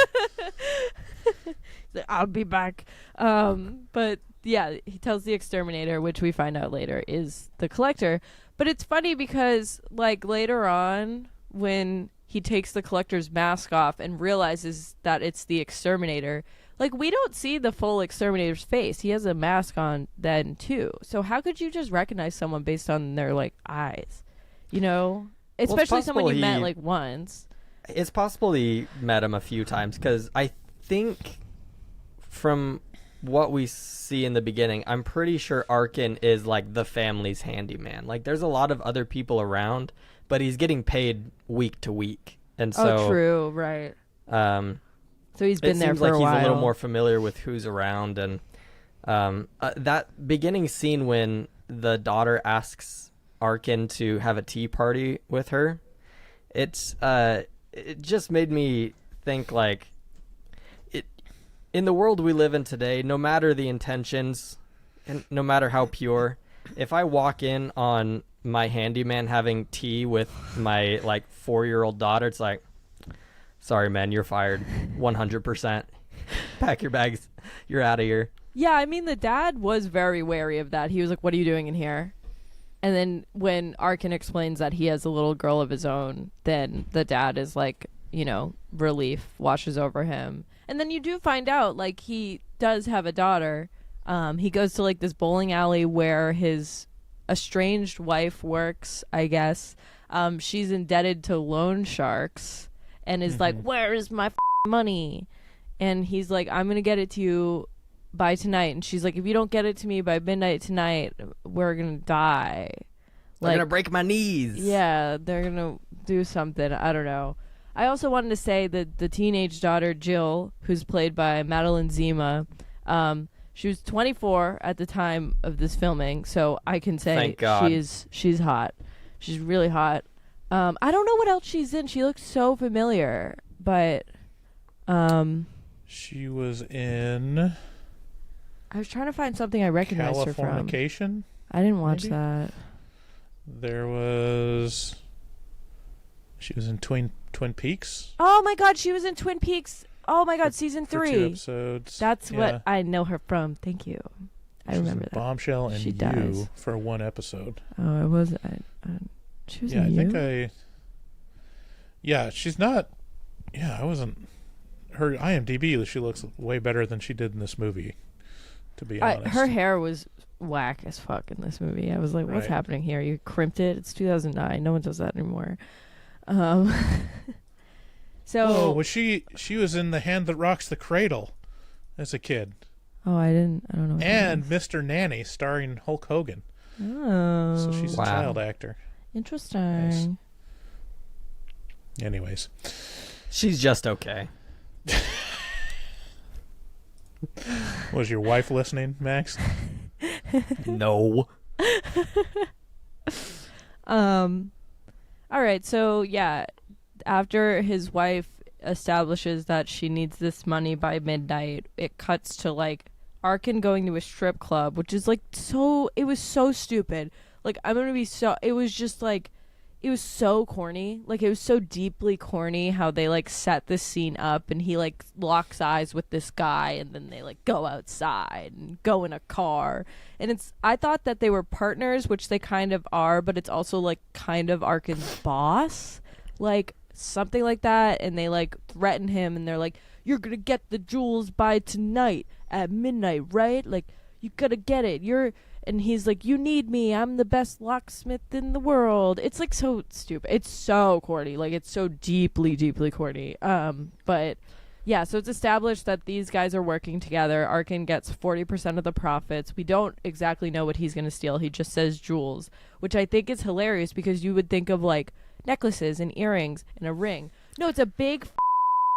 Speaker 5: I'll be back. But yeah, he tells the exterminator, which we find out later is the collector. But it's funny because like later on when he takes the collector's mask off and realizes that it's the exterminator, like we don't see the full exterminator's face. He has a mask on then too. So how could you just recognize someone based on their like eyes? You know? Especially someone you met like once.
Speaker 6: It's possible he met him a few times because I think from what we see in the beginning, I'm pretty sure Arkin is like the family's handyman. Like there's a lot of other people around, but he's getting paid week to week. And so
Speaker 5: true, right.
Speaker 6: So
Speaker 5: he's been there for a while.
Speaker 6: He's a little more familiar with who's around, and that beginning scene when the daughter asks Arkin to have a tea party with her, it just made me think like in the world we live in today, no matter the intentions and no matter how pure, if I walk in on my handyman having tea with my like 4-year-old daughter, it's like, sorry man, you're fired 100%. Pack your bags, you're out of here.
Speaker 5: Yeah, I mean the dad was very wary of that. He was like, what are you doing in here? And then when Arkin explains that he has a little girl of his own, then the dad is like, you know, relief washes over him. And then you do find out, like, he does have a daughter. He goes to, like, this bowling alley where his estranged wife works, I guess. She's indebted to loan sharks and is like, where is my money? And he's like, I'm going to get it to you by tonight. And she's like, if you don't get it to me by midnight tonight, we're going to die.
Speaker 6: They're going to break my knees.
Speaker 5: Yeah, they're going to do something. I don't know. I also wanted to say that the teenage daughter, Jill, who's played by Madeline Zima, she was 24 at the time of this filming, so I can say she's hot. She's really hot. I don't know what else she's in. She looks so familiar, but
Speaker 4: she was in
Speaker 5: I was trying to find something I recognized her from.
Speaker 4: Californication?
Speaker 5: I didn't watch
Speaker 4: maybe?
Speaker 5: that.
Speaker 4: She was in Twin Peaks.
Speaker 5: Oh my god, she was in Twin Peaks. Oh my god, season 3.
Speaker 4: 2 episodes.
Speaker 5: That's what I know her from. Thank you. I remember that.
Speaker 4: Bombshell and
Speaker 5: she
Speaker 4: You
Speaker 5: dies.
Speaker 4: for 1 episode.
Speaker 5: Oh, it was. She was in You?
Speaker 4: She's not. Yeah, I wasn't. Her IMDb, she looks way better than she did in this movie. To be honest,
Speaker 5: her hair was whack as fuck in this movie. I was like, "What's happening here? You crimped it. It's 2009. No one does that anymore." So
Speaker 4: was she was in The Hand That Rocks the Cradle as a kid.
Speaker 5: Oh, I don't know.
Speaker 4: And Mr. Nanny, starring Hulk Hogan.
Speaker 5: Oh,
Speaker 4: so she's a child actor.
Speaker 5: Interesting.
Speaker 4: Yes. Anyways,
Speaker 6: she's just okay.
Speaker 4: Was your wife listening, Max?
Speaker 6: No.
Speaker 5: All right, so yeah, after his wife establishes that she needs this money by midnight, it cuts to like Arkin going to a strip club, which is like it was so stupid. Like it was just like, it was so corny. Like it was so deeply corny how they like set this scene up and he like locks eyes with this guy and then they like go outside and go in a car. And I thought that they were partners, which they kind of are, but it's also like kind of Arkin's boss. Like something like that. And they like threaten him and they're like, you're going to get the jewels by tonight at midnight, right? Like you got to get it. And he's like, you need me. I'm the best locksmith in the world. It's like so stupid. It's so corny. Like it's so deeply, deeply corny. But yeah, so it's established that these guys are working together. Arkin gets 40% of the profits. We don't exactly know what he's going to steal. He just says jewels, which I think is hilarious because you would think of like necklaces and earrings and a ring. No, it's a big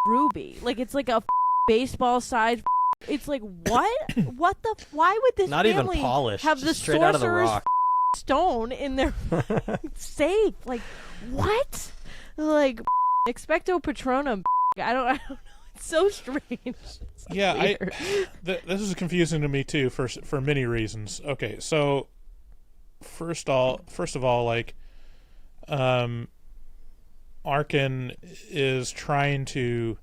Speaker 5: ruby. Like it's like a baseball size. It's like what? What the? Why would this
Speaker 6: Not even
Speaker 5: family
Speaker 6: polished,
Speaker 5: have the
Speaker 6: just straight out of the
Speaker 5: sorcerer's
Speaker 6: rock.
Speaker 5: stone in their safe? Like what? Like expecto patronum. I don't know. It's so strange. It's so
Speaker 4: Yeah,
Speaker 5: weird.
Speaker 4: This is confusing to me too for many reasons. Okay, so first of all, like, Arkin is trying to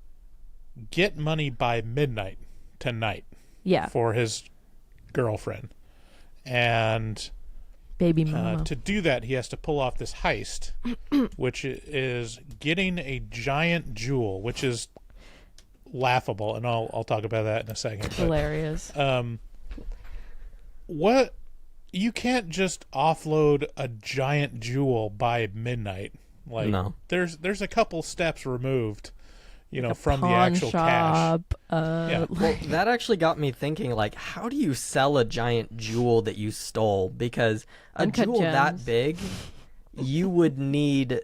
Speaker 4: get money by midnight tonight
Speaker 5: Yeah,
Speaker 4: for his girlfriend, and
Speaker 5: baby mama.
Speaker 4: to do that, he has to pull off this heist, which is getting a giant jewel, which is laughable, and I'll talk about that in a second. But,
Speaker 5: Hilarious.
Speaker 4: what you can't just offload a giant jewel by midnight. Like,
Speaker 6: No.
Speaker 4: there's a couple steps removed, from the
Speaker 5: Pawn
Speaker 4: actual
Speaker 5: shop,
Speaker 4: cash. Yeah.
Speaker 6: Well, that actually got me thinking, like, how do you sell a giant jewel that you stole? Because a
Speaker 5: Uncut
Speaker 6: jewel that
Speaker 5: gems.
Speaker 6: big, you would need,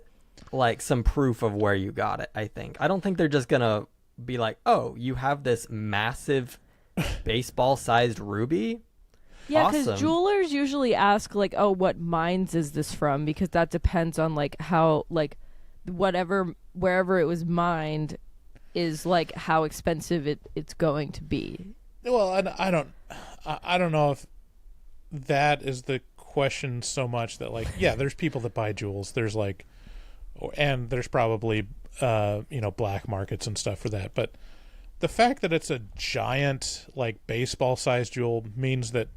Speaker 6: like, some proof of where you got it, I think. I don't think they're just going to be like, oh, you have this massive baseball-sized ruby?
Speaker 5: Yeah, because
Speaker 6: Awesome.
Speaker 5: jewelers usually ask like, "Oh, what mines is this from?" Because that depends on like how like wherever it was mined is like how expensive it's going to be.
Speaker 4: Well, I don't know if that is the question so much that, like, yeah, there's people that buy jewels. There's like, and there's probably black markets and stuff for that. But the fact that it's a giant, like, baseball-sized jewel means that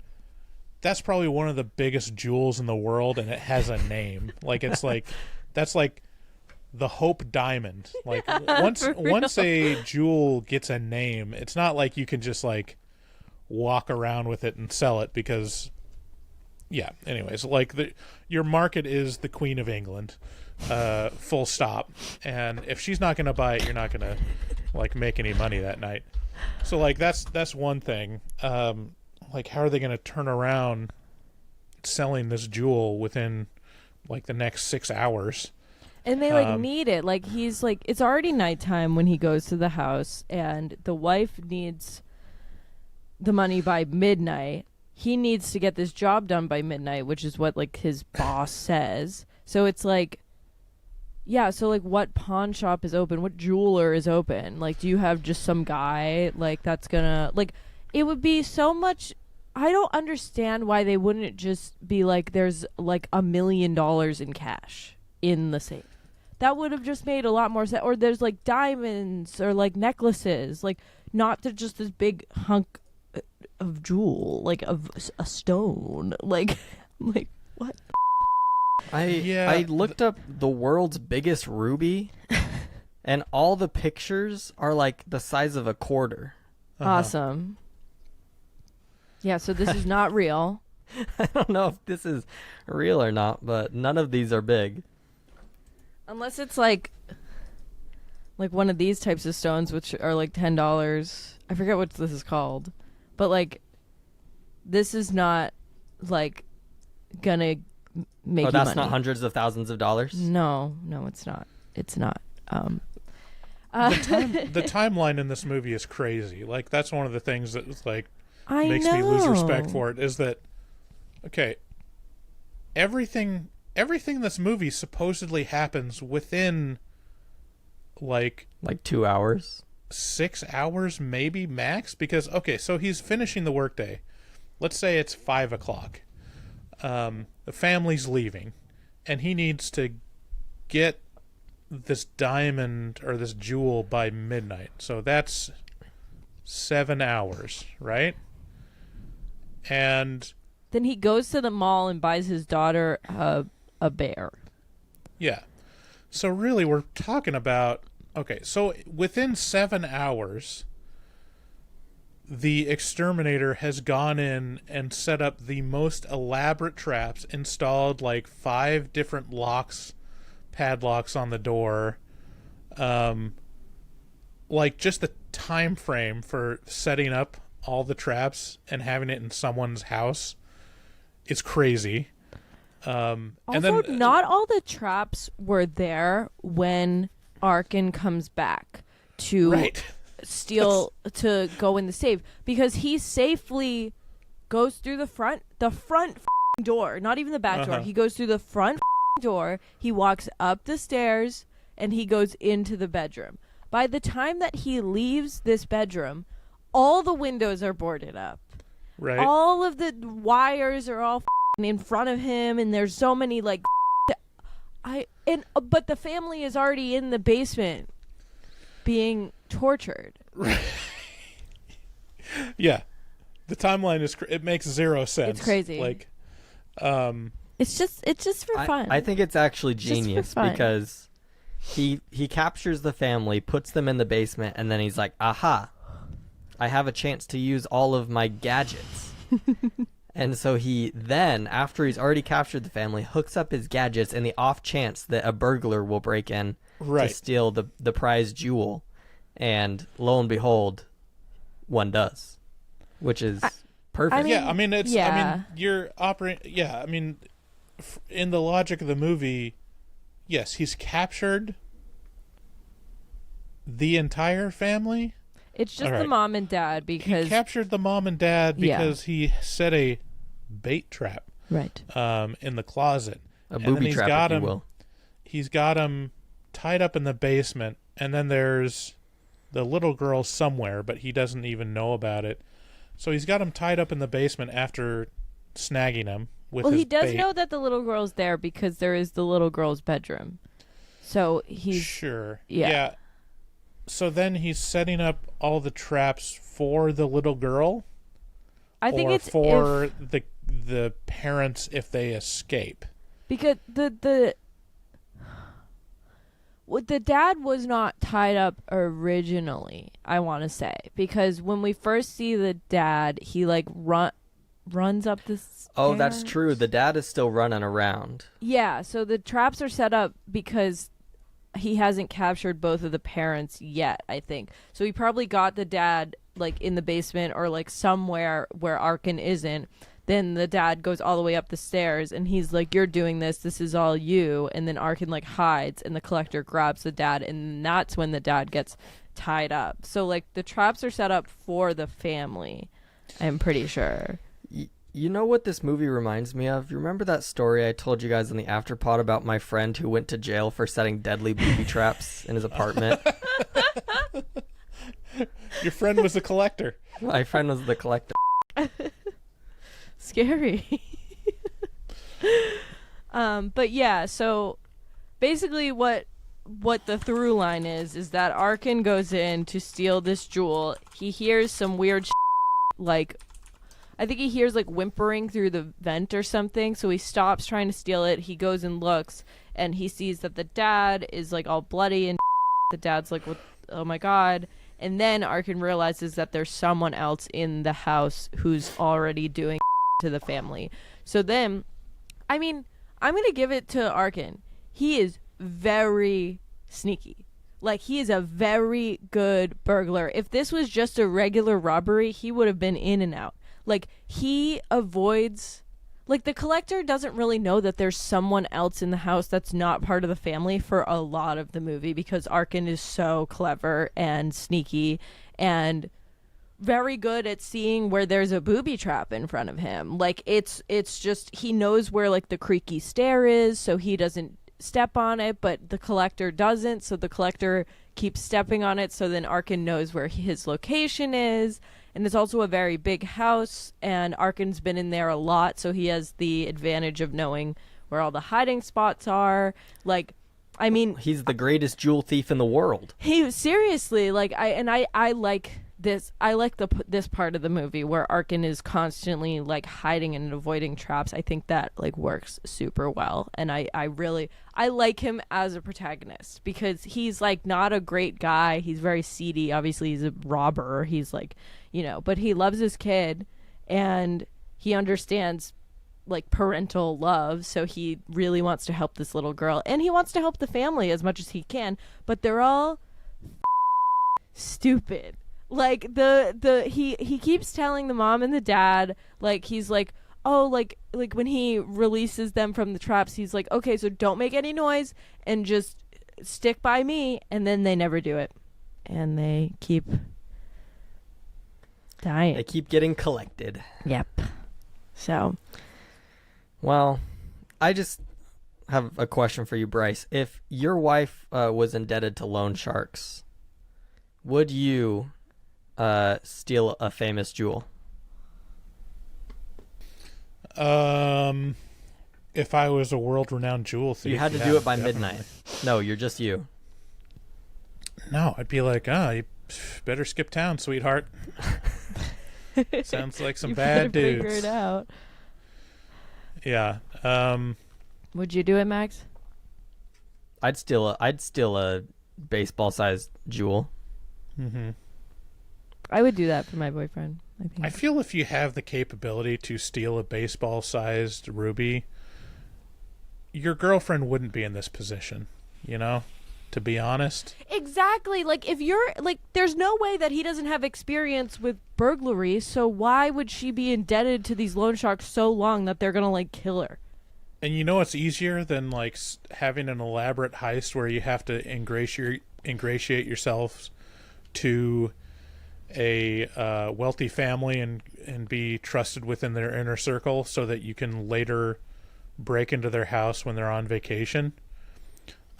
Speaker 4: that's probably one of the biggest jewels in the world, and it has a name. Like, it's like, that's like the Hope Diamond. Like, once a jewel gets a name, it's not like you can just like walk around with it and sell it, because yeah, anyways, like, your market is the Queen of England, full stop. And if she's not going to buy it, you're not going to like make any money that night. So like that's one thing. Like, how are they going to turn around selling this jewel within like the next 6 hours?
Speaker 5: And they like need it. Like he's like, it's already nighttime when he goes to the house, and the wife needs the money by midnight. He needs to get this job done by midnight, which is what like his boss says. So it's like, yeah. So like, what pawn shop is open? What jeweler is open? Like, do you have just some guy like that's gonna like? It would be so much. I don't understand why they wouldn't just be like, there's like $1 million in cash in the safe. That would have just made a lot more sense. Or there's like diamonds or like necklaces, like not just this big hunk of jewel, like of a stone, like what?
Speaker 6: I looked up the world's biggest ruby, and all the pictures are like the size of a quarter.
Speaker 5: Awesome. Yeah, so this is not real.
Speaker 6: I don't know if this is real or not, but none of these are big.
Speaker 5: Unless it's like one of these types of stones, which are like $10. I forget what this is called, but like this is not like gonna make.
Speaker 6: Oh,
Speaker 5: you
Speaker 6: that's
Speaker 5: money.
Speaker 6: not hundreds of thousands of dollars.
Speaker 5: No, it's not. It's not.
Speaker 4: The timeline in this movie is crazy. Like, that's one of the things that like
Speaker 5: I
Speaker 4: makes
Speaker 5: know.
Speaker 4: me lose respect for it, is that, okay, everything in this movie supposedly happens within like
Speaker 6: 2 hours.
Speaker 4: 6 hours maybe max, because okay, so he's finishing the workday. Let's say it's 5 o'clock. The family's leaving, and he needs to get this diamond or this jewel by midnight. So that's 7 hours, right? And
Speaker 5: Then he goes to the mall and buys his daughter a bear.
Speaker 4: yeah. So really we're talking about, okay, so within 7 hours, the exterminator has gone in and set up the most elaborate traps, installed like 5 different padlocks on the door. Like, just the time frame for setting up all the traps and having it in someone's house is crazy.
Speaker 5: Also,
Speaker 4: And then
Speaker 5: not all the traps were there when Arkin comes back to
Speaker 4: Right.
Speaker 5: steal to go in the safe, because he safely goes through the front door, not even the back door. He goes through the front door, he walks up the stairs, and he goes into the bedroom. By the time that he leaves this bedroom, all the windows are boarded up.
Speaker 4: Right.
Speaker 5: All of the wires are all in front of him, and there's so many like but the family is already in the basement being tortured.
Speaker 4: Yeah. The timeline is it makes zero sense.
Speaker 5: It's crazy.
Speaker 4: Like
Speaker 5: It's just for fun.
Speaker 6: I think it's actually
Speaker 5: Just for
Speaker 6: genius
Speaker 5: fun.
Speaker 6: because he captures the family, puts them in the basement, and then he's like, aha, I have a chance to use all of my gadgets. And so he then, after he's already captured the family, hooks up his gadgets in the off chance that a burglar will break in
Speaker 4: Right.
Speaker 6: to steal the prized jewel. And lo and behold, one does, which is perfect.
Speaker 5: I mean,
Speaker 4: yeah, I mean it's
Speaker 5: yeah.
Speaker 4: I mean you're operating I mean in the logic of the movie, yes, he's captured the entire family.
Speaker 5: It's just
Speaker 4: All
Speaker 5: the
Speaker 4: right.
Speaker 5: mom and dad because
Speaker 4: He captured the mom and dad
Speaker 5: Yeah.
Speaker 4: because he set a bait trap
Speaker 5: right.
Speaker 4: in the closet.
Speaker 6: a
Speaker 4: And then
Speaker 6: booby
Speaker 4: he's
Speaker 6: trap,
Speaker 4: got
Speaker 6: if you
Speaker 4: him
Speaker 6: will.
Speaker 4: He's got him tied up in the basement, and then there's the little girl somewhere, but he doesn't even know about it. So he's got him tied up in the basement after snagging him with
Speaker 5: Well,
Speaker 4: his
Speaker 5: he does
Speaker 4: bait.
Speaker 5: know that the little girl's there because there is the little girl's bedroom. So he's
Speaker 4: Sure.
Speaker 5: Yeah.
Speaker 4: So then he's setting up all the traps for the little girl,
Speaker 5: I think
Speaker 4: or
Speaker 5: it's
Speaker 4: for the parents if they escape.
Speaker 5: because the dad was not tied up originally, I want to say, because when we first see the dad, he like runs up the stairs.
Speaker 6: Oh, that's true. The dad is still running around.
Speaker 5: Yeah, so the traps are set up because he hasn't captured both of the parents yet, I think. So he probably got the dad like in the basement or like somewhere where Arkin isn't. Then the dad goes all the way up the stairs and he's like, you're doing this is all you. And then Arkin like hides and the collector grabs the dad, and that's when the dad gets tied up. So like the traps are set up for the family, I'm pretty sure.
Speaker 6: You know what this movie reminds me of? You remember that story I told you guys in the afterpod about my friend who went to jail for setting deadly booby traps in his apartment?
Speaker 4: Your friend was a collector.
Speaker 6: My friend was the collector.
Speaker 5: Scary. But yeah, so basically what the through line is that Arkin goes in to steal this jewel. He hears some weird like I think he hears like whimpering through the vent or something, so he stops trying to steal it. He goes and looks, and he sees that the dad is like all bloody, and the dad's like, what, oh my god. And then Arkin realizes that there's someone else in the house who's already doing to the family. So then, I mean, I'm going to give it to Arkin. He is very sneaky. Like, he is a very good burglar. If this was just a regular robbery, he would have been in and out. Like, he avoids... Like, the collector doesn't really know that there's someone else in the house that's not part of the family for a lot of the movie because Arkin is so clever and sneaky and very good at seeing where there's a booby trap in front of him. Like, it's just... He knows where, like, the creaky stair is, so he doesn't step on it, but the collector doesn't, so the collector keeps stepping on it, so then Arkin knows where his location is. And it's also a very big house, and Arkin's been in there a lot, so he has the advantage of knowing where all the hiding spots are. Like, I mean,
Speaker 6: He's the greatest jewel thief in the world.
Speaker 5: he seriously, like, I like this. I like this part of the movie where Arkin is constantly like hiding and avoiding traps. I think that like works super well, and I like him as a protagonist because he's like not a great guy. He's very seedy. Obviously, he's a robber. He's like, you know, but he loves his kid, and he understands like parental love, so he really wants to help this little girl, and he wants to help the family as much as he can, but they're all stupid. Like he keeps telling the mom and the dad, like, he's like, oh, like when he releases them from the traps, he's like, okay, so don't make any noise and just stick by me, and then they never do it, and they keep dying.
Speaker 6: They keep getting collected.
Speaker 5: Yep. So,
Speaker 6: Well, I just have a question for you, Bryce. If your wife was indebted to loan sharks, would you steal a famous jewel?
Speaker 4: If I was a world-renowned jewel thief,
Speaker 6: You had to
Speaker 4: yeah,
Speaker 6: do it by
Speaker 4: definitely.
Speaker 6: midnight. No, you're just you.
Speaker 4: No, I'd be like, you better skip town, sweetheart. Sounds like some
Speaker 5: you
Speaker 4: bad
Speaker 5: better
Speaker 4: dudes.
Speaker 5: figure it out.
Speaker 4: Yeah.
Speaker 5: Would you do it, Max?
Speaker 6: I'd steal a baseball-sized jewel.
Speaker 4: Mm-hmm.
Speaker 5: I would do that for my boyfriend. I think.
Speaker 4: I feel if you have the capability to steal a baseball-sized ruby, your girlfriend wouldn't be in this position, you know? To be honest.
Speaker 5: Exactly. Like, if you're like, there's no way that he doesn't have experience with burglary, so why would she be indebted to these loan sharks so long that they're gonna like kill her?
Speaker 4: And you know what's easier than like having an elaborate heist where you have to ingratiate yourselves to a wealthy family and be trusted within their inner circle so that you can later break into their house when they're on vacation.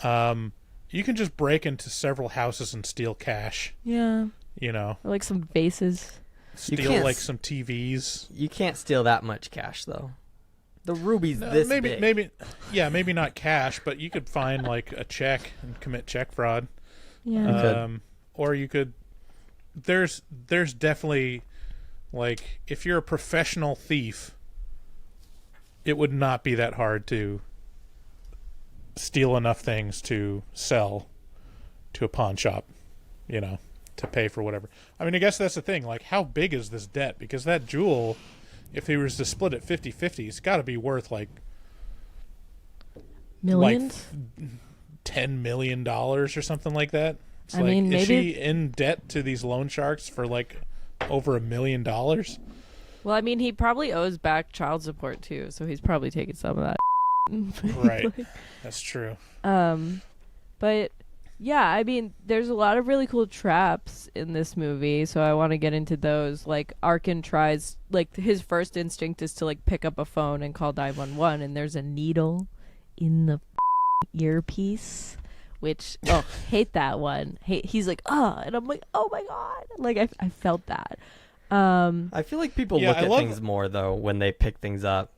Speaker 4: You can just break into several houses and steal cash.
Speaker 5: Yeah.
Speaker 4: You know,
Speaker 5: Or like some vases.
Speaker 4: steal
Speaker 6: can't
Speaker 4: like some TVs.
Speaker 6: You can't steal that much cash, though. The ruby's this big.
Speaker 4: Maybe not cash, but you could find like a check and commit check fraud.
Speaker 5: Yeah.
Speaker 4: Or you could. There's definitely, like, if you're a professional thief, it would not be that hard to steal enough things to sell to a pawn shop, you know, to pay for whatever. I mean, I guess that's the thing. Like, how big is this debt? Because that jewel, if he was to split it 50-50, it's got to be worth like
Speaker 5: Millions?
Speaker 4: $10 million or something like that. It's
Speaker 5: I
Speaker 4: like,
Speaker 5: mean,
Speaker 4: is
Speaker 5: maybe-
Speaker 4: she in debt to these loan sharks for like over $1 million?
Speaker 5: Well, I mean, he probably owes back child support too, so he's probably taking some of that.
Speaker 4: Right. That's true.
Speaker 5: But yeah, I mean, there's a lot of really cool traps in this movie, so I want to get into those. Like, Arkin tries, like, his first instinct is to like pick up a phone and call 911, and there's a needle in the earpiece, which hate that one. He's like, and I'm like, oh my god, like I felt that.
Speaker 6: I feel like people
Speaker 4: Yeah,
Speaker 6: look
Speaker 4: I
Speaker 6: at
Speaker 4: love-
Speaker 6: things more, though, when they pick things up.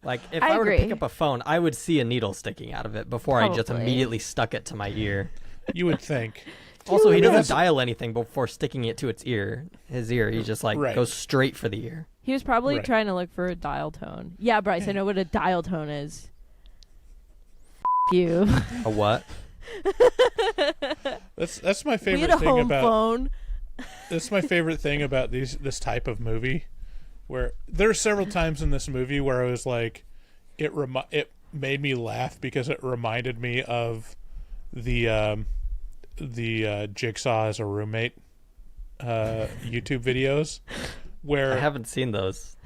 Speaker 6: Like, if
Speaker 5: I
Speaker 6: I were to
Speaker 5: agree.
Speaker 6: pick up a phone, I would see a needle sticking out of it before I just
Speaker 5: Probably.
Speaker 6: immediately stuck it to my ear.
Speaker 4: You would think.
Speaker 6: Also, he doesn't
Speaker 4: That's-
Speaker 6: dial anything before sticking it to his ear. He just, like,
Speaker 4: Right.
Speaker 6: goes straight for the ear.
Speaker 5: He was probably
Speaker 4: Right.
Speaker 5: trying to look for a dial tone. Yeah, Bryce, I know what a dial tone is. You.
Speaker 6: A what?
Speaker 4: That's my
Speaker 5: We
Speaker 4: favorite
Speaker 5: had a
Speaker 4: thing
Speaker 5: home
Speaker 4: about
Speaker 5: phone.
Speaker 4: that's my favorite thing about this type of movie, where there are several times in this movie where I was like, it made me laugh because it reminded me of the Jigsaw as a roommate YouTube videos, where
Speaker 6: I haven't seen those.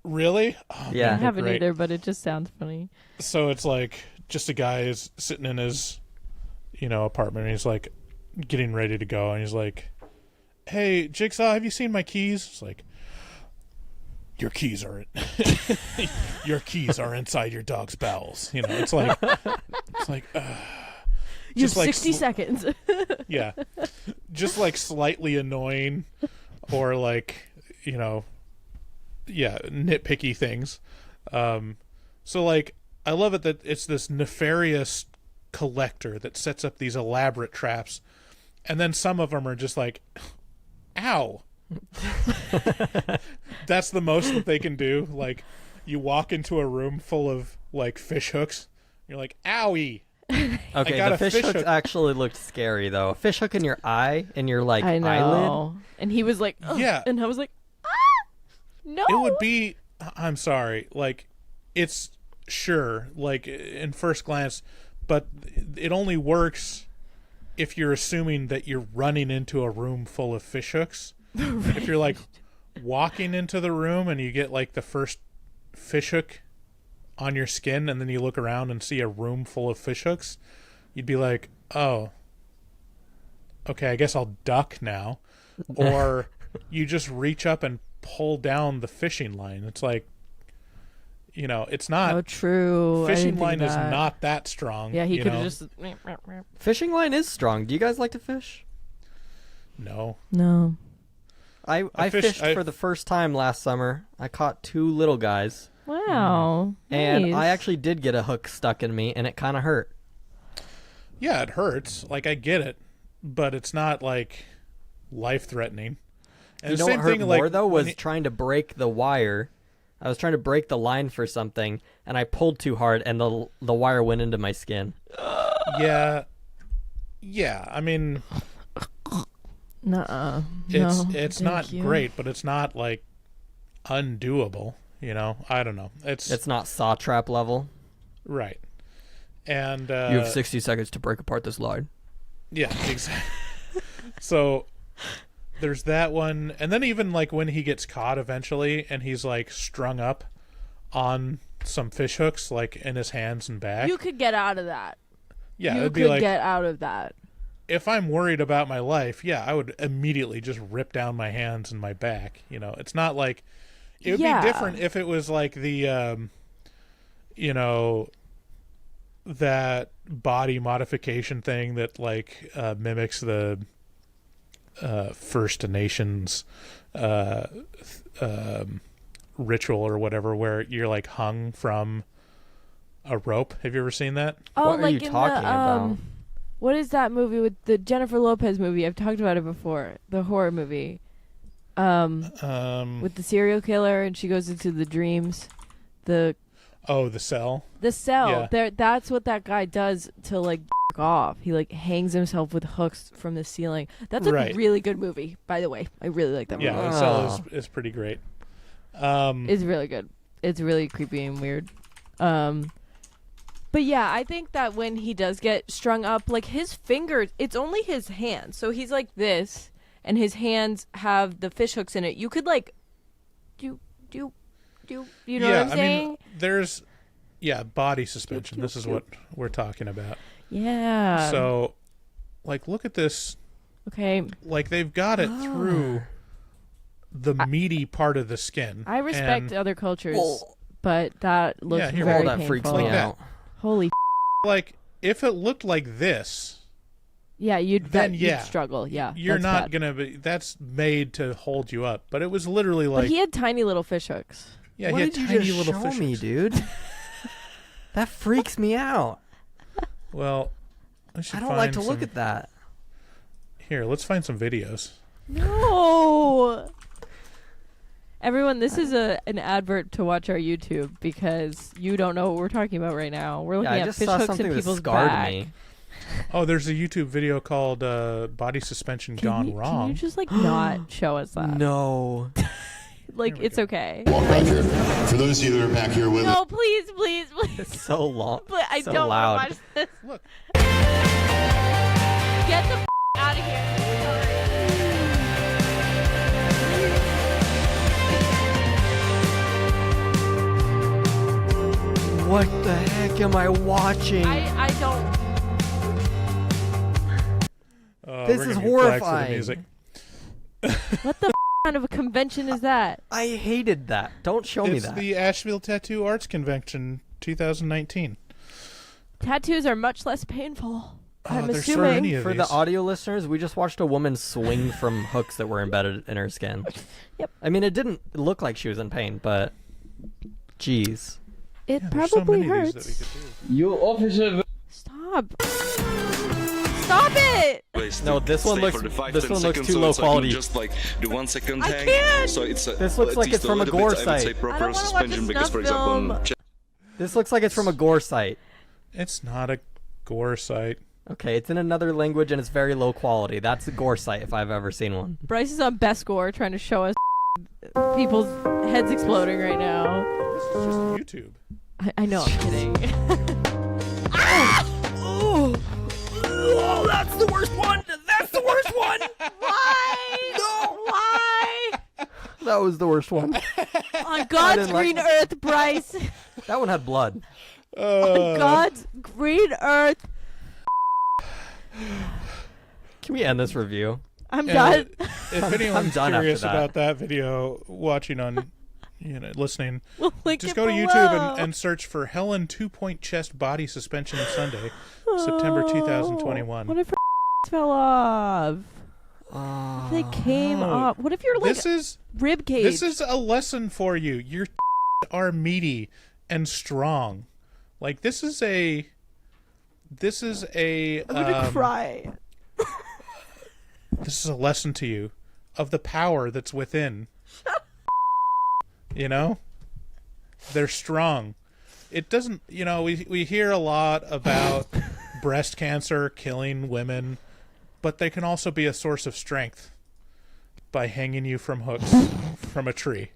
Speaker 4: really, oh,
Speaker 6: Yeah.
Speaker 5: I
Speaker 4: man, they're
Speaker 5: haven't
Speaker 4: great.
Speaker 5: either, but it just sounds funny.
Speaker 4: So it's like just a guy is sitting in his, apartment, and he's like getting ready to go, and he's like, "Hey, Jigsaw, have you seen my keys?" It's like, "Your keys are your keys are inside your dog's bowels." It's like
Speaker 5: You have
Speaker 4: just like
Speaker 5: 60 seconds.
Speaker 4: yeah, just like slightly annoying, or like nitpicky things. So like, I love it that it's this nefarious collector that sets up these elaborate traps, and then some of them are just like, ow. That's the most that they can do. Like, you walk into a room full of like fish hooks, you're like, owie.
Speaker 6: Okay,
Speaker 4: got
Speaker 6: the
Speaker 4: a
Speaker 6: fish
Speaker 4: fish
Speaker 6: hooks
Speaker 4: hook.
Speaker 6: actually looked scary, though. A fish hook in your eye, in your, like,
Speaker 5: I know.
Speaker 6: eyelid.
Speaker 5: And he was like, "Ugh,"
Speaker 4: Yeah.
Speaker 5: and I was like, no.
Speaker 4: It would be, I'm sorry, like, it's sure, like, in first glance, but it only works if you're assuming that you're running into a room full of fish hooks.
Speaker 5: Right.
Speaker 4: If you're like walking into the room and you get like the first fish hook on your skin, and then you look around and see a room full of fish hooks, you'd be like, oh, okay, I guess I'll duck now. Or you just reach up and pull down the fishing line. It's like, it's not.
Speaker 5: Oh, true.
Speaker 4: Fishing line is not that strong.
Speaker 5: Yeah, he could have just.
Speaker 6: Fishing line is strong. Do you guys like to fish?
Speaker 4: No.
Speaker 5: No.
Speaker 6: I fished for the first time last summer. I caught 2 little guys.
Speaker 5: Wow.
Speaker 6: And
Speaker 5: Nice.
Speaker 6: I actually did get a hook stuck in me, and it kind of hurt.
Speaker 4: Yeah, it hurts. Like, I get it. But it's not, like, life-threatening. And
Speaker 6: You
Speaker 4: the
Speaker 6: know
Speaker 4: same
Speaker 6: what hurt
Speaker 4: thing,
Speaker 6: more,
Speaker 4: like,
Speaker 6: though, was
Speaker 4: when
Speaker 6: trying to break the wire. I was trying to break the line for something, and I pulled too hard, and the wire went into my skin.
Speaker 4: Yeah. Yeah, I mean,
Speaker 5: Nuh-uh.
Speaker 4: it's
Speaker 5: No,
Speaker 4: not
Speaker 5: thank you.
Speaker 4: great, but it's not, like, undoable, I don't know.
Speaker 6: It's not saw trap level.
Speaker 4: Right. And
Speaker 6: You have 60 seconds to break apart this line.
Speaker 4: yeah, exactly. So there's that one, and then even like when he gets caught eventually and he's like strung up on some fish hooks like in his hands and back.
Speaker 5: You could get out of that.
Speaker 4: Yeah,
Speaker 5: you
Speaker 4: it'd
Speaker 5: could
Speaker 4: be like,
Speaker 5: get out of that.
Speaker 4: if I'm worried about my life, yeah, I would immediately just rip down my hands and my back. It's not like, it would
Speaker 5: Yeah.
Speaker 4: be different if it was like the that body modification thing that like mimics the First Nations ritual or whatever, where you're like hung from a rope. Have you ever seen that?
Speaker 5: Oh,
Speaker 6: What are
Speaker 5: like
Speaker 6: you
Speaker 5: in
Speaker 6: talking
Speaker 5: the,
Speaker 6: about?
Speaker 5: What is that movie with the Jennifer Lopez movie? I've talked about it before. The horror movie. With the serial killer and she goes into the dreams. The
Speaker 4: Cell.
Speaker 5: The Cell.
Speaker 4: Yeah.
Speaker 5: There. That's what that guy does to like off. He like hangs himself with hooks from the ceiling. That's a
Speaker 4: Right.
Speaker 5: really good movie, by the way. I really like that movie.
Speaker 4: Yeah, The Cell is pretty great.
Speaker 5: It's really good. It's really creepy and weird. But yeah, I think that when he does get strung up, like his fingers, it's only his hands. So he's like this, and his hands have the fish hooks in it. You could like, you know what I'm saying?
Speaker 4: I mean, there's body suspension. This is what we're talking about.
Speaker 5: Yeah.
Speaker 4: So, like, look at this.
Speaker 5: Okay.
Speaker 4: Like, they've got it through the meaty part of the skin.
Speaker 5: I respect
Speaker 4: and,
Speaker 5: other cultures, but that looks
Speaker 4: Yeah, here,
Speaker 5: very
Speaker 6: that
Speaker 5: painful.
Speaker 6: freaks me
Speaker 4: Like
Speaker 6: out.
Speaker 5: Holy
Speaker 4: like, if it looked like this,
Speaker 5: yeah, you'd
Speaker 4: yeah.
Speaker 5: struggle. Yeah.
Speaker 4: you're
Speaker 5: that's
Speaker 4: not
Speaker 5: bad.
Speaker 4: going to be... That's made to hold you up. But it was literally like...
Speaker 5: But he had tiny little fish hooks.
Speaker 4: yeah,
Speaker 6: What
Speaker 4: he had
Speaker 6: did you
Speaker 4: tiny
Speaker 6: just
Speaker 4: little
Speaker 6: show
Speaker 4: fish
Speaker 6: me,
Speaker 4: hooks.
Speaker 6: dude? That freaks me out.
Speaker 4: Well, I should
Speaker 6: I don't like to
Speaker 4: find
Speaker 6: look
Speaker 4: some-
Speaker 6: at that.
Speaker 4: Here, let's find some videos.
Speaker 5: No. Everyone, this is an advert to watch our YouTube because you don't know what we're talking about right now. We're looking
Speaker 6: Yeah, I
Speaker 5: at
Speaker 6: just
Speaker 5: fish
Speaker 6: saw
Speaker 5: hooks
Speaker 6: something
Speaker 5: in
Speaker 6: that
Speaker 5: people's
Speaker 6: scarred
Speaker 5: back.
Speaker 6: me.
Speaker 4: Oh, there's a YouTube video called Body Suspension Gone Wrong.
Speaker 5: Can you just like not show us that?
Speaker 6: No.
Speaker 5: Like
Speaker 4: Here we
Speaker 5: it's
Speaker 4: go.
Speaker 5: okay.
Speaker 8: Walk back here. For those of you that are back here with us,
Speaker 5: No, please, please, please.
Speaker 6: It's so long.
Speaker 5: But I
Speaker 6: so
Speaker 5: don't
Speaker 6: loud.
Speaker 5: want to watch this.
Speaker 4: Look.
Speaker 5: Get the out of here.
Speaker 6: What the heck am I watching?
Speaker 5: I don't.
Speaker 6: This
Speaker 4: we're
Speaker 6: is
Speaker 4: gonna get flagged for the
Speaker 6: horrifying.
Speaker 4: music.
Speaker 5: What the kind of a convention is that?
Speaker 6: I hated that. Don't show me
Speaker 4: It's
Speaker 6: that.
Speaker 4: the Asheville Tattoo Arts Convention 2019.
Speaker 5: Tattoos are much less painful. I'm
Speaker 4: there's so
Speaker 5: assuming.
Speaker 4: many of
Speaker 6: For
Speaker 4: these.
Speaker 6: the audio listeners, we just watched a woman swing from hooks that were embedded in her skin.
Speaker 5: Yep.
Speaker 6: I mean, it didn't look like she was in pain, but jeez.
Speaker 5: It
Speaker 4: Yeah, there's so
Speaker 5: probably
Speaker 4: many of these
Speaker 5: hurts.
Speaker 4: that we could do.
Speaker 9: You officer.
Speaker 5: Stop. Stop it!
Speaker 6: No, this one looks too low quality.
Speaker 10: Just like do 1 second
Speaker 5: I
Speaker 10: hang.
Speaker 5: can't!
Speaker 10: So it's
Speaker 6: This looks
Speaker 10: at
Speaker 6: like
Speaker 10: least
Speaker 6: it's from a
Speaker 10: little
Speaker 6: gore
Speaker 10: bit, I would say
Speaker 6: site.
Speaker 5: I
Speaker 10: proper
Speaker 5: don't wanna watch a
Speaker 10: suspension because, for
Speaker 5: snuff
Speaker 10: example,
Speaker 5: film.
Speaker 6: This looks like it's from a gore site.
Speaker 4: It's not a gore site.
Speaker 6: Okay, it's in another language and it's very low quality. That's a gore site if I've ever seen one.
Speaker 5: Bryce is on Best Score trying to show us people's heads exploding right now.
Speaker 4: This is just YouTube.
Speaker 5: I know, I'm kidding.
Speaker 6: Oh, that's the worst one! That's the worst one!
Speaker 5: Why?
Speaker 6: No!
Speaker 5: Why?
Speaker 6: That was the worst one.
Speaker 5: On God's
Speaker 6: didn't like
Speaker 5: green
Speaker 6: that.
Speaker 5: earth, Bryce.
Speaker 6: That one had blood.
Speaker 5: On God's green earth.
Speaker 6: Can we end this review?
Speaker 5: I'm done.
Speaker 4: If anyone's
Speaker 6: done after
Speaker 4: curious
Speaker 6: that.
Speaker 4: about that video, watching on, listening,
Speaker 5: We'll link
Speaker 4: just
Speaker 5: it
Speaker 4: go to
Speaker 5: below.
Speaker 4: YouTube and search for Helen 2-point chest body suspension Sunday, September 2021.
Speaker 5: What if her fell off? If they came off. What if you're like
Speaker 4: This is
Speaker 5: rib cage?
Speaker 4: this is a lesson for you. Your are meaty and strong. Like this is a.
Speaker 5: I'm gonna cry.
Speaker 4: This is a lesson to you of the power that's within. You know? They're strong. It doesn't, we hear a lot about breast cancer killing women, but they can also be a source of strength by hanging you from hooks from a tree.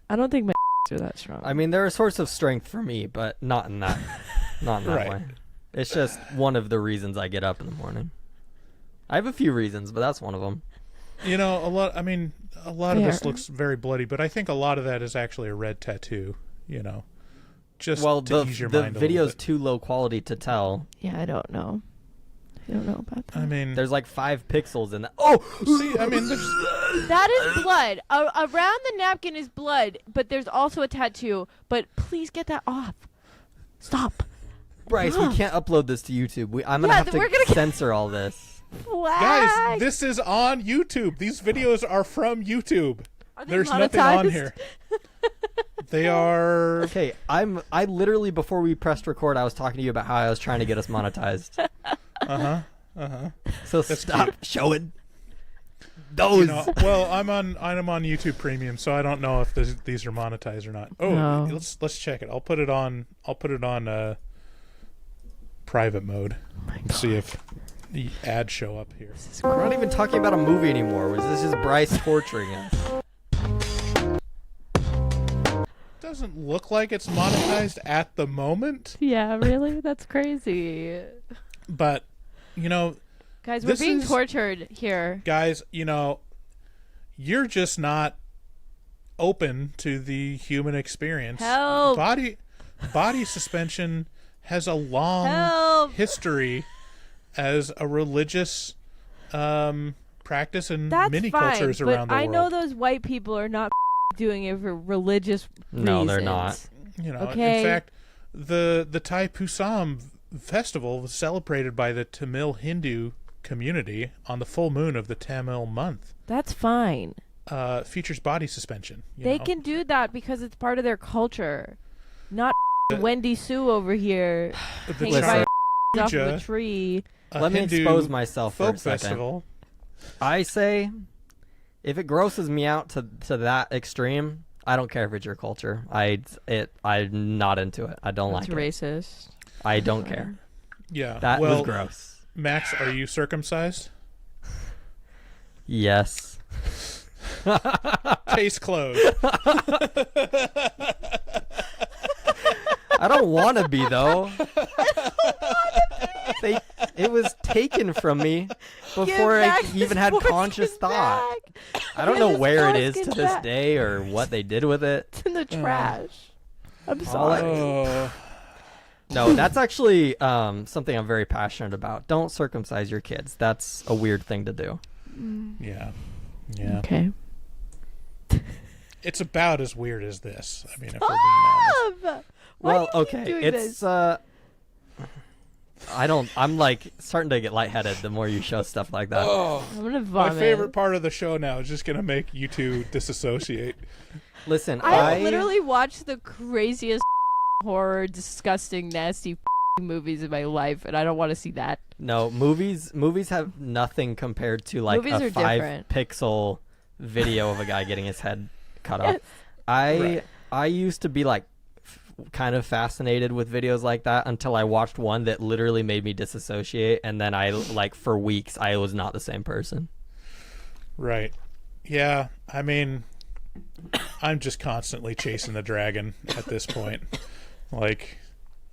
Speaker 5: I don't think my are that strong.
Speaker 6: I mean, they're a source of strength for me, but not in that
Speaker 4: Right.
Speaker 6: way. It's just one of the reasons I get up in the morning. I have a few reasons, but that's one of them.
Speaker 4: A lot of this looks very bloody, but I think a lot of that is actually a red tattoo, just to ease your
Speaker 6: the
Speaker 4: mind a little
Speaker 6: video's
Speaker 4: bit.
Speaker 6: too low quality to tell.
Speaker 5: Yeah, I don't know. I don't know about that.
Speaker 4: I mean,
Speaker 6: There's like 5 pixels in that. Oh,
Speaker 4: see, I mean, there's,
Speaker 5: That is blood. Around the napkin is blood, but there's also a tattoo. But please get that off. Stop.
Speaker 6: Bryce, we can't upload this to YouTube. I'm gonna
Speaker 5: Yeah,
Speaker 6: have to
Speaker 5: we're gonna get-
Speaker 6: censor all this.
Speaker 4: guys,
Speaker 5: Flag.
Speaker 4: this is on YouTube. These videos are from YouTube.
Speaker 5: Are they
Speaker 4: There's nothing on
Speaker 5: monetized?
Speaker 4: here. They are.
Speaker 6: Okay, I literally before we pressed record, I was talking to you about how I was trying to get us monetized. So stop showing those.
Speaker 4: Well, I'm on YouTube Premium, so I don't know if these are monetized or not. Oh,
Speaker 5: No.
Speaker 4: let's check it. I'll put it on private mode. See if the ads show up here.
Speaker 6: We're not even talking about a movie anymore. This is just Bryce torturing us.
Speaker 4: Doesn't look like it's monetized at the moment,
Speaker 5: Yeah, really? That's crazy.
Speaker 4: but
Speaker 5: Guys, we're
Speaker 4: This
Speaker 5: being
Speaker 4: is-
Speaker 5: tortured here.
Speaker 4: guys, you're just not open to the human experience.
Speaker 5: Help.
Speaker 4: Body suspension has a long
Speaker 5: Help.
Speaker 4: history as a religious practice in
Speaker 5: That's
Speaker 4: many
Speaker 5: fine,
Speaker 4: cultures
Speaker 5: but
Speaker 4: around the
Speaker 5: I
Speaker 4: world.
Speaker 5: know those white people are not doing it for religious
Speaker 6: No,
Speaker 5: reasons.
Speaker 6: they're not.
Speaker 5: Okay.
Speaker 4: In fact, the Thai Pusam festival was celebrated by the Tamil Hindu community on the full moon of the Tamil month.
Speaker 5: That's fine.
Speaker 4: Features body suspension.
Speaker 5: They can do that because it's part of their culture. Not Wendy Sue over here
Speaker 4: The
Speaker 5: hanging by
Speaker 4: Char-
Speaker 5: off of a
Speaker 4: Puja,
Speaker 5: tree.
Speaker 4: a
Speaker 6: Let me
Speaker 4: Hindu
Speaker 6: expose myself for a
Speaker 4: folk
Speaker 6: second.
Speaker 4: festival.
Speaker 6: I say, if it grosses me out to that extreme, I don't care if it's your culture. I'm not into it. I don't
Speaker 5: That's
Speaker 6: like it.
Speaker 5: racist.
Speaker 6: I don't care.
Speaker 4: Yeah.
Speaker 6: That
Speaker 4: well,
Speaker 6: was gross.
Speaker 4: Max, are you circumcised?
Speaker 6: Yes.
Speaker 4: Case closed.
Speaker 6: I don't want to be though. It was taken from me before I
Speaker 5: back his
Speaker 6: even had
Speaker 5: foreskin
Speaker 6: conscious thought.
Speaker 5: back.
Speaker 6: I don't
Speaker 5: Give
Speaker 6: know
Speaker 5: his
Speaker 6: where it is
Speaker 5: foreskin
Speaker 6: to this
Speaker 5: back.
Speaker 6: day or what they did with it.
Speaker 5: It's in the trash. I'm
Speaker 6: All I-
Speaker 5: sorry.
Speaker 4: Oh,
Speaker 6: No, that's actually something I'm very passionate about. Don't circumcise your kids. That's a weird thing to do.
Speaker 4: yeah. Yeah.
Speaker 5: Okay.
Speaker 4: It's about as weird as this. I mean, if we're being honest.
Speaker 5: Why
Speaker 6: Well,
Speaker 5: do you keep
Speaker 6: okay,
Speaker 5: doing
Speaker 6: it's
Speaker 5: this?
Speaker 6: I'm like starting to get lightheaded the more you show stuff like that.
Speaker 5: I'm gonna
Speaker 4: My
Speaker 5: vomit.
Speaker 4: favorite part of the show now is just going to make you two disassociate.
Speaker 6: Listen,
Speaker 5: I literally watched the craziest horror, disgusting, nasty movies in my life, and I don't want to see that.
Speaker 6: No, movies have nothing compared to like
Speaker 5: Movies
Speaker 6: a
Speaker 5: are different.
Speaker 6: 5-pixel video of a guy getting his head cut
Speaker 5: Yes.
Speaker 6: off. I used to be like kind of fascinated with videos like that until I watched one that literally made me disassociate, and then I like for weeks I was not the same person.
Speaker 4: Right. Yeah. I mean, I'm just constantly chasing the dragon at this point. Like,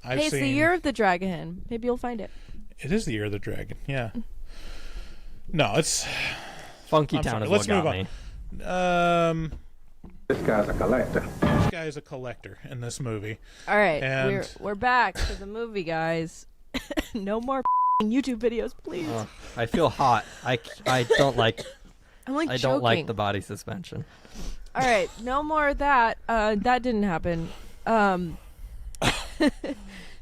Speaker 4: I've
Speaker 5: Hey, it's
Speaker 4: seen.
Speaker 5: the year of the dragon. Maybe you'll find it.
Speaker 4: It is the year of the dragon. Yeah. No, it's.
Speaker 6: Funky
Speaker 4: I'm
Speaker 6: Town
Speaker 4: sorry,
Speaker 6: is
Speaker 4: let's
Speaker 6: what got
Speaker 4: move
Speaker 6: me.
Speaker 4: on.
Speaker 9: This guy's a collector.
Speaker 4: This guy is a collector in this movie.
Speaker 5: All right,
Speaker 4: And-
Speaker 5: we're back to the movie, guys. No more YouTube videos, please.
Speaker 6: I feel hot. I don't like.
Speaker 5: I'm like
Speaker 6: I
Speaker 5: choking.
Speaker 6: don't like the body suspension.
Speaker 5: All right, no more of that. That didn't happen.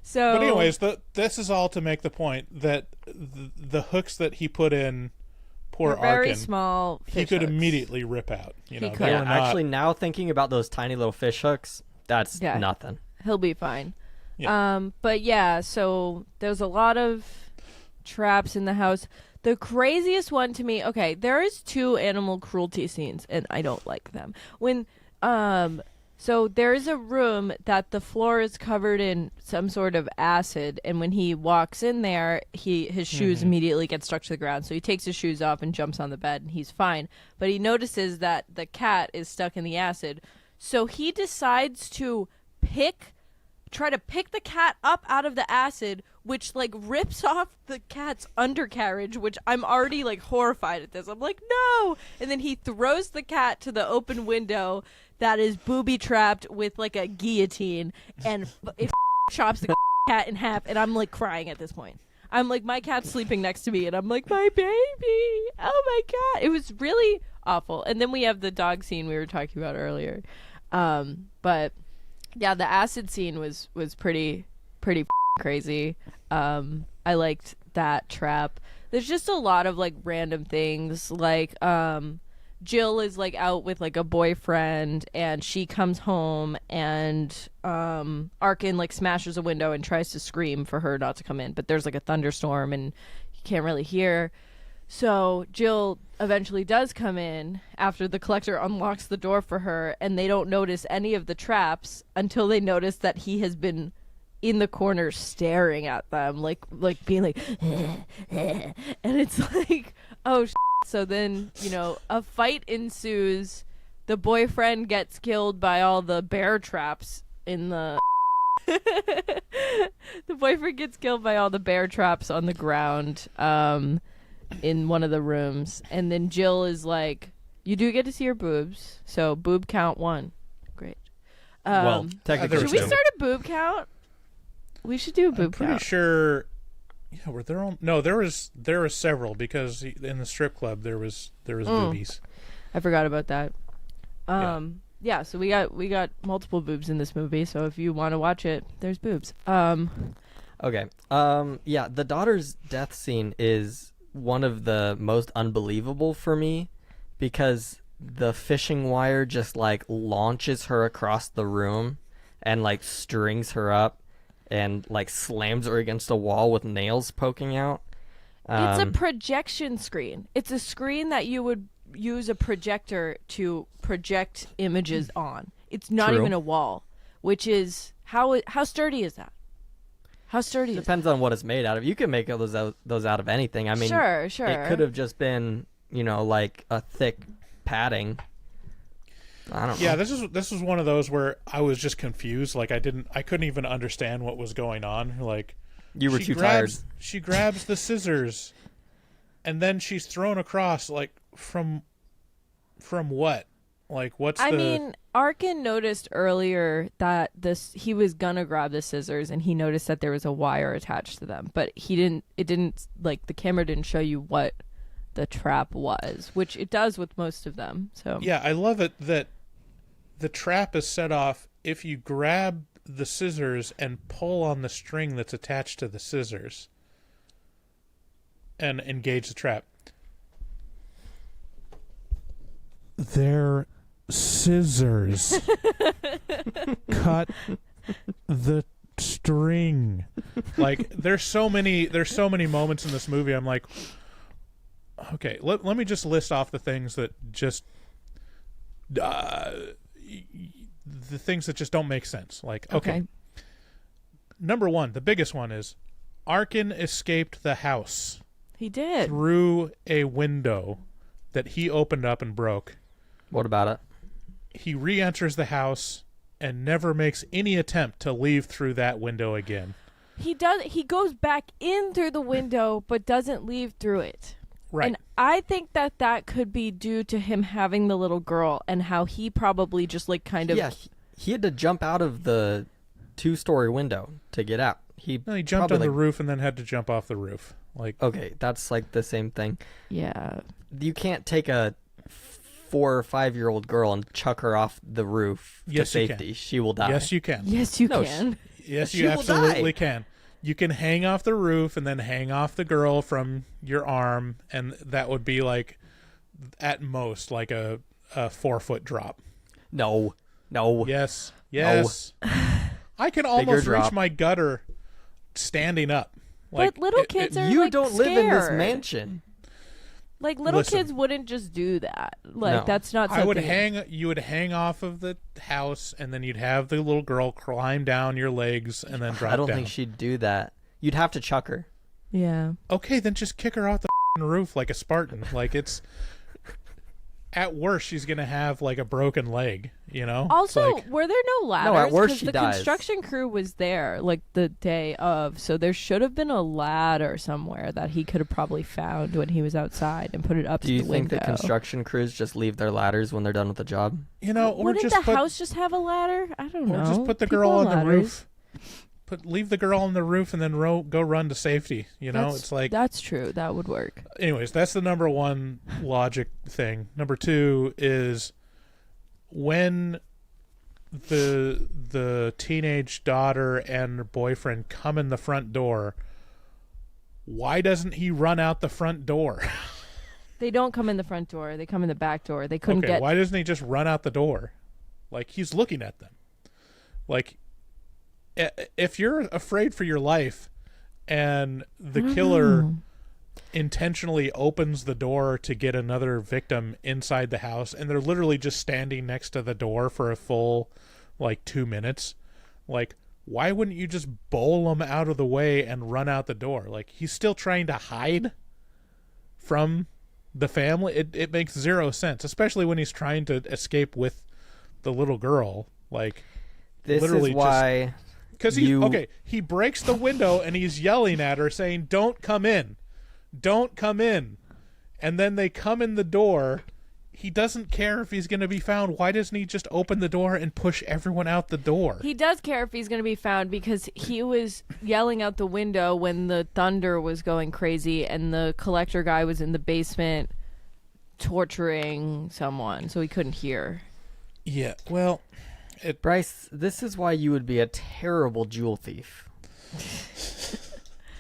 Speaker 5: So.
Speaker 4: But anyways, this is all to make the point that the hooks that he put in, poor
Speaker 5: They're very
Speaker 4: Arkin,
Speaker 5: small.
Speaker 4: he
Speaker 5: fish
Speaker 4: could
Speaker 5: hooks.
Speaker 4: immediately rip out. You know,
Speaker 5: could.
Speaker 4: they
Speaker 6: Yeah,
Speaker 4: were not,
Speaker 6: actually, now thinking about those tiny little fish hooks, that's nothing.
Speaker 5: He'll be fine.
Speaker 4: Yeah.
Speaker 5: But yeah, so there's a lot of traps in the house. The craziest one to me, okay, there is 2 animal cruelty scenes, and I don't like them. So there's a room that the floor is covered in some sort of acid, and when he walks in there, his shoes immediately get stuck to the ground. So he takes his shoes off and jumps on the bed, and he's fine. But he notices that the cat is stuck in the acid, so he decides to try to pick the cat up out of the acid, which like rips off the cat's undercarriage, which I'm already like horrified at this. I'm like, no! And then he throws the cat to the open window that is booby trapped with like a guillotine, and it chops the cat in half, and I'm like crying at this point. I'm like, my cat's sleeping next to me, and I'm like, my baby! Oh my god! It was really awful. And then we have the dog scene we were talking about earlier. But yeah, the acid scene was pretty crazy. I liked that trap. There's just a lot of like random things, like Jill is like out with like a boyfriend, and she comes home, and Arkin like smashes a window and tries to scream for her not to come in, but there's like a thunderstorm and you can't really hear. So Jill eventually does come in after the collector unlocks the door for her, and they don't notice any of the traps until they notice that he has been in the corner staring at them, like being like, and it's like, oh shit. So then, you know, a fight ensues. The boyfriend gets killed by all the bear traps in the the boyfriend gets killed by all the bear traps on the ground in one of the rooms, and then Jill is like, you do get to see her boobs, so boob count 1. Great.
Speaker 6: Well, technically,
Speaker 5: should we start a boob count? We should do a boob count.
Speaker 4: pretty sure. Yeah, were there all? No, there was several, because in the strip club there was boobies.
Speaker 5: I forgot about that. Yeah, so we got multiple boobs in this movie, so if you want to watch it, there's boobs.
Speaker 6: Okay. Yeah, the daughter's death scene is one of the most unbelievable for me, because the fishing wire just like launches her across the room and like strings her up and like slams her against a wall with nails poking out.
Speaker 5: It's a projection screen. It's a screen that you would use a projector to project images on. It's not
Speaker 6: True.
Speaker 5: even a wall, which is how sturdy is that? How sturdy is that?
Speaker 6: Depends on what it's made out of. You can make those out of anything. I mean,
Speaker 5: Sure.
Speaker 6: it could have just been, you know, like a thick padding. I don't know.
Speaker 4: Yeah, this was one of those where I was just confused. Like I couldn't even understand what was going on. Like
Speaker 6: You were too tired.
Speaker 4: She grabs the scissors, and then she's thrown across. Like from what? Like what's
Speaker 5: I
Speaker 4: the?
Speaker 5: mean, Arkin noticed earlier that he was gonna grab the scissors, and he noticed that there was a wire attached to them, but it didn't like the camera didn't show you what the trap was, which it does with most of them. So
Speaker 4: Yeah, I love it that the trap is set off if you grab the scissors and pull on the string that's attached to the scissors and engage the trap. They're scissors. Cut the string. Like there's so many moments in this movie I'm like, okay, let me just list off the things that just the things that just don't make sense. Like, okay. Number 1, the biggest one is Arkin escaped the house.
Speaker 5: he did.
Speaker 4: Through a window that he opened up and broke.
Speaker 6: What about it?
Speaker 4: He re-enters the house and never makes any attempt to leave through that window again.
Speaker 5: He does. He goes back in through the window, but doesn't leave through it.
Speaker 4: Right.
Speaker 5: And I think that could be due to him having the little girl and how he probably just like kind of.
Speaker 6: Yeah, he had to jump out of the 2-story window to get out.
Speaker 4: No, he jumped on the roof and then had to jump off the roof. Like,
Speaker 6: Okay, that's like the same thing.
Speaker 5: Yeah.
Speaker 6: You can't take a 4 or 5-year-old girl and chuck her off the roof
Speaker 4: Yes,
Speaker 6: to
Speaker 4: you
Speaker 6: safety.
Speaker 4: can.
Speaker 6: She will die.
Speaker 4: yes, you can.
Speaker 5: Yes, you
Speaker 6: No,
Speaker 5: can.
Speaker 4: Yes,
Speaker 6: She
Speaker 4: you
Speaker 6: will
Speaker 4: absolutely
Speaker 6: die.
Speaker 4: can. You can hang off the roof and then hang off the girl from your arm, and that would be like, at most, like a 4-foot drop.
Speaker 6: No.
Speaker 4: Yes. I can almost reach
Speaker 6: drop.
Speaker 4: my gutter standing up. Like,
Speaker 5: But little kids are
Speaker 6: You
Speaker 5: like,
Speaker 6: don't live in this
Speaker 5: scared.
Speaker 6: mansion.
Speaker 5: Like little
Speaker 4: Listen.
Speaker 5: kids wouldn't just do that. Like
Speaker 6: No.
Speaker 5: that's not something.
Speaker 4: You would hang off of the house, and then you'd have the little girl climb down your legs and then drop
Speaker 6: I don't
Speaker 4: down.
Speaker 6: think she'd do that. You'd have to chuck her.
Speaker 5: Yeah.
Speaker 4: Okay, then just kick her off the roof like a Spartan. Like, it's at worst she's gonna have like a broken leg. You know.
Speaker 5: Also,
Speaker 4: Like,
Speaker 5: were there no ladders?
Speaker 6: at worst
Speaker 5: 'Cause
Speaker 6: she
Speaker 5: the
Speaker 6: dies.
Speaker 5: construction crew was there like the day of, so there should have been a ladder somewhere that he could have probably found when he was outside and put it up
Speaker 6: Do
Speaker 5: to
Speaker 6: you
Speaker 5: the
Speaker 6: think
Speaker 5: window.
Speaker 6: that construction crews just leave their ladders when they're done with the job?
Speaker 4: you know, or
Speaker 5: Wouldn't
Speaker 4: just
Speaker 5: the
Speaker 4: put,
Speaker 5: house just have a ladder? I don't know.
Speaker 4: or just put the
Speaker 5: People
Speaker 4: girl on the
Speaker 5: ladders.
Speaker 4: roof. Leave the girl on the roof and then go run to safety. You know, it's like,
Speaker 5: that's true. That would work.
Speaker 4: anyways, that's the number one logic thing. Number two is when the teenage daughter and her boyfriend come in the front door, why doesn't he run out the front door?
Speaker 5: They don't come in the front door. They come in the back door. They couldn't
Speaker 4: Okay,
Speaker 5: get.
Speaker 4: why doesn't he just run out the door? Like, he's looking at them. Like, if you're afraid for your life and the killer intentionally opens the door to get another victim inside the house, and they're literally just standing next to the door for a full like 2 minutes, like, why wouldn't you just bowl them out of the way and run out the door? Like, he's still trying to hide from the family. It makes zero sense, especially when he's trying to escape with the little girl. Like,
Speaker 6: This
Speaker 4: literally
Speaker 6: is why
Speaker 4: because he breaks the window and he's yelling at her saying, "Don't come in. Don't come in." And then they come in the door. He doesn't care if he's going to be found. Why doesn't he just open the door and push everyone out the door?
Speaker 5: He does care if he's going to be found because he was yelling out the window when the thunder was going crazy and the collector guy was in the basement torturing someone, so he couldn't hear.
Speaker 4: Yeah, well,
Speaker 6: Bryce, this is why you would be a terrible jewel thief.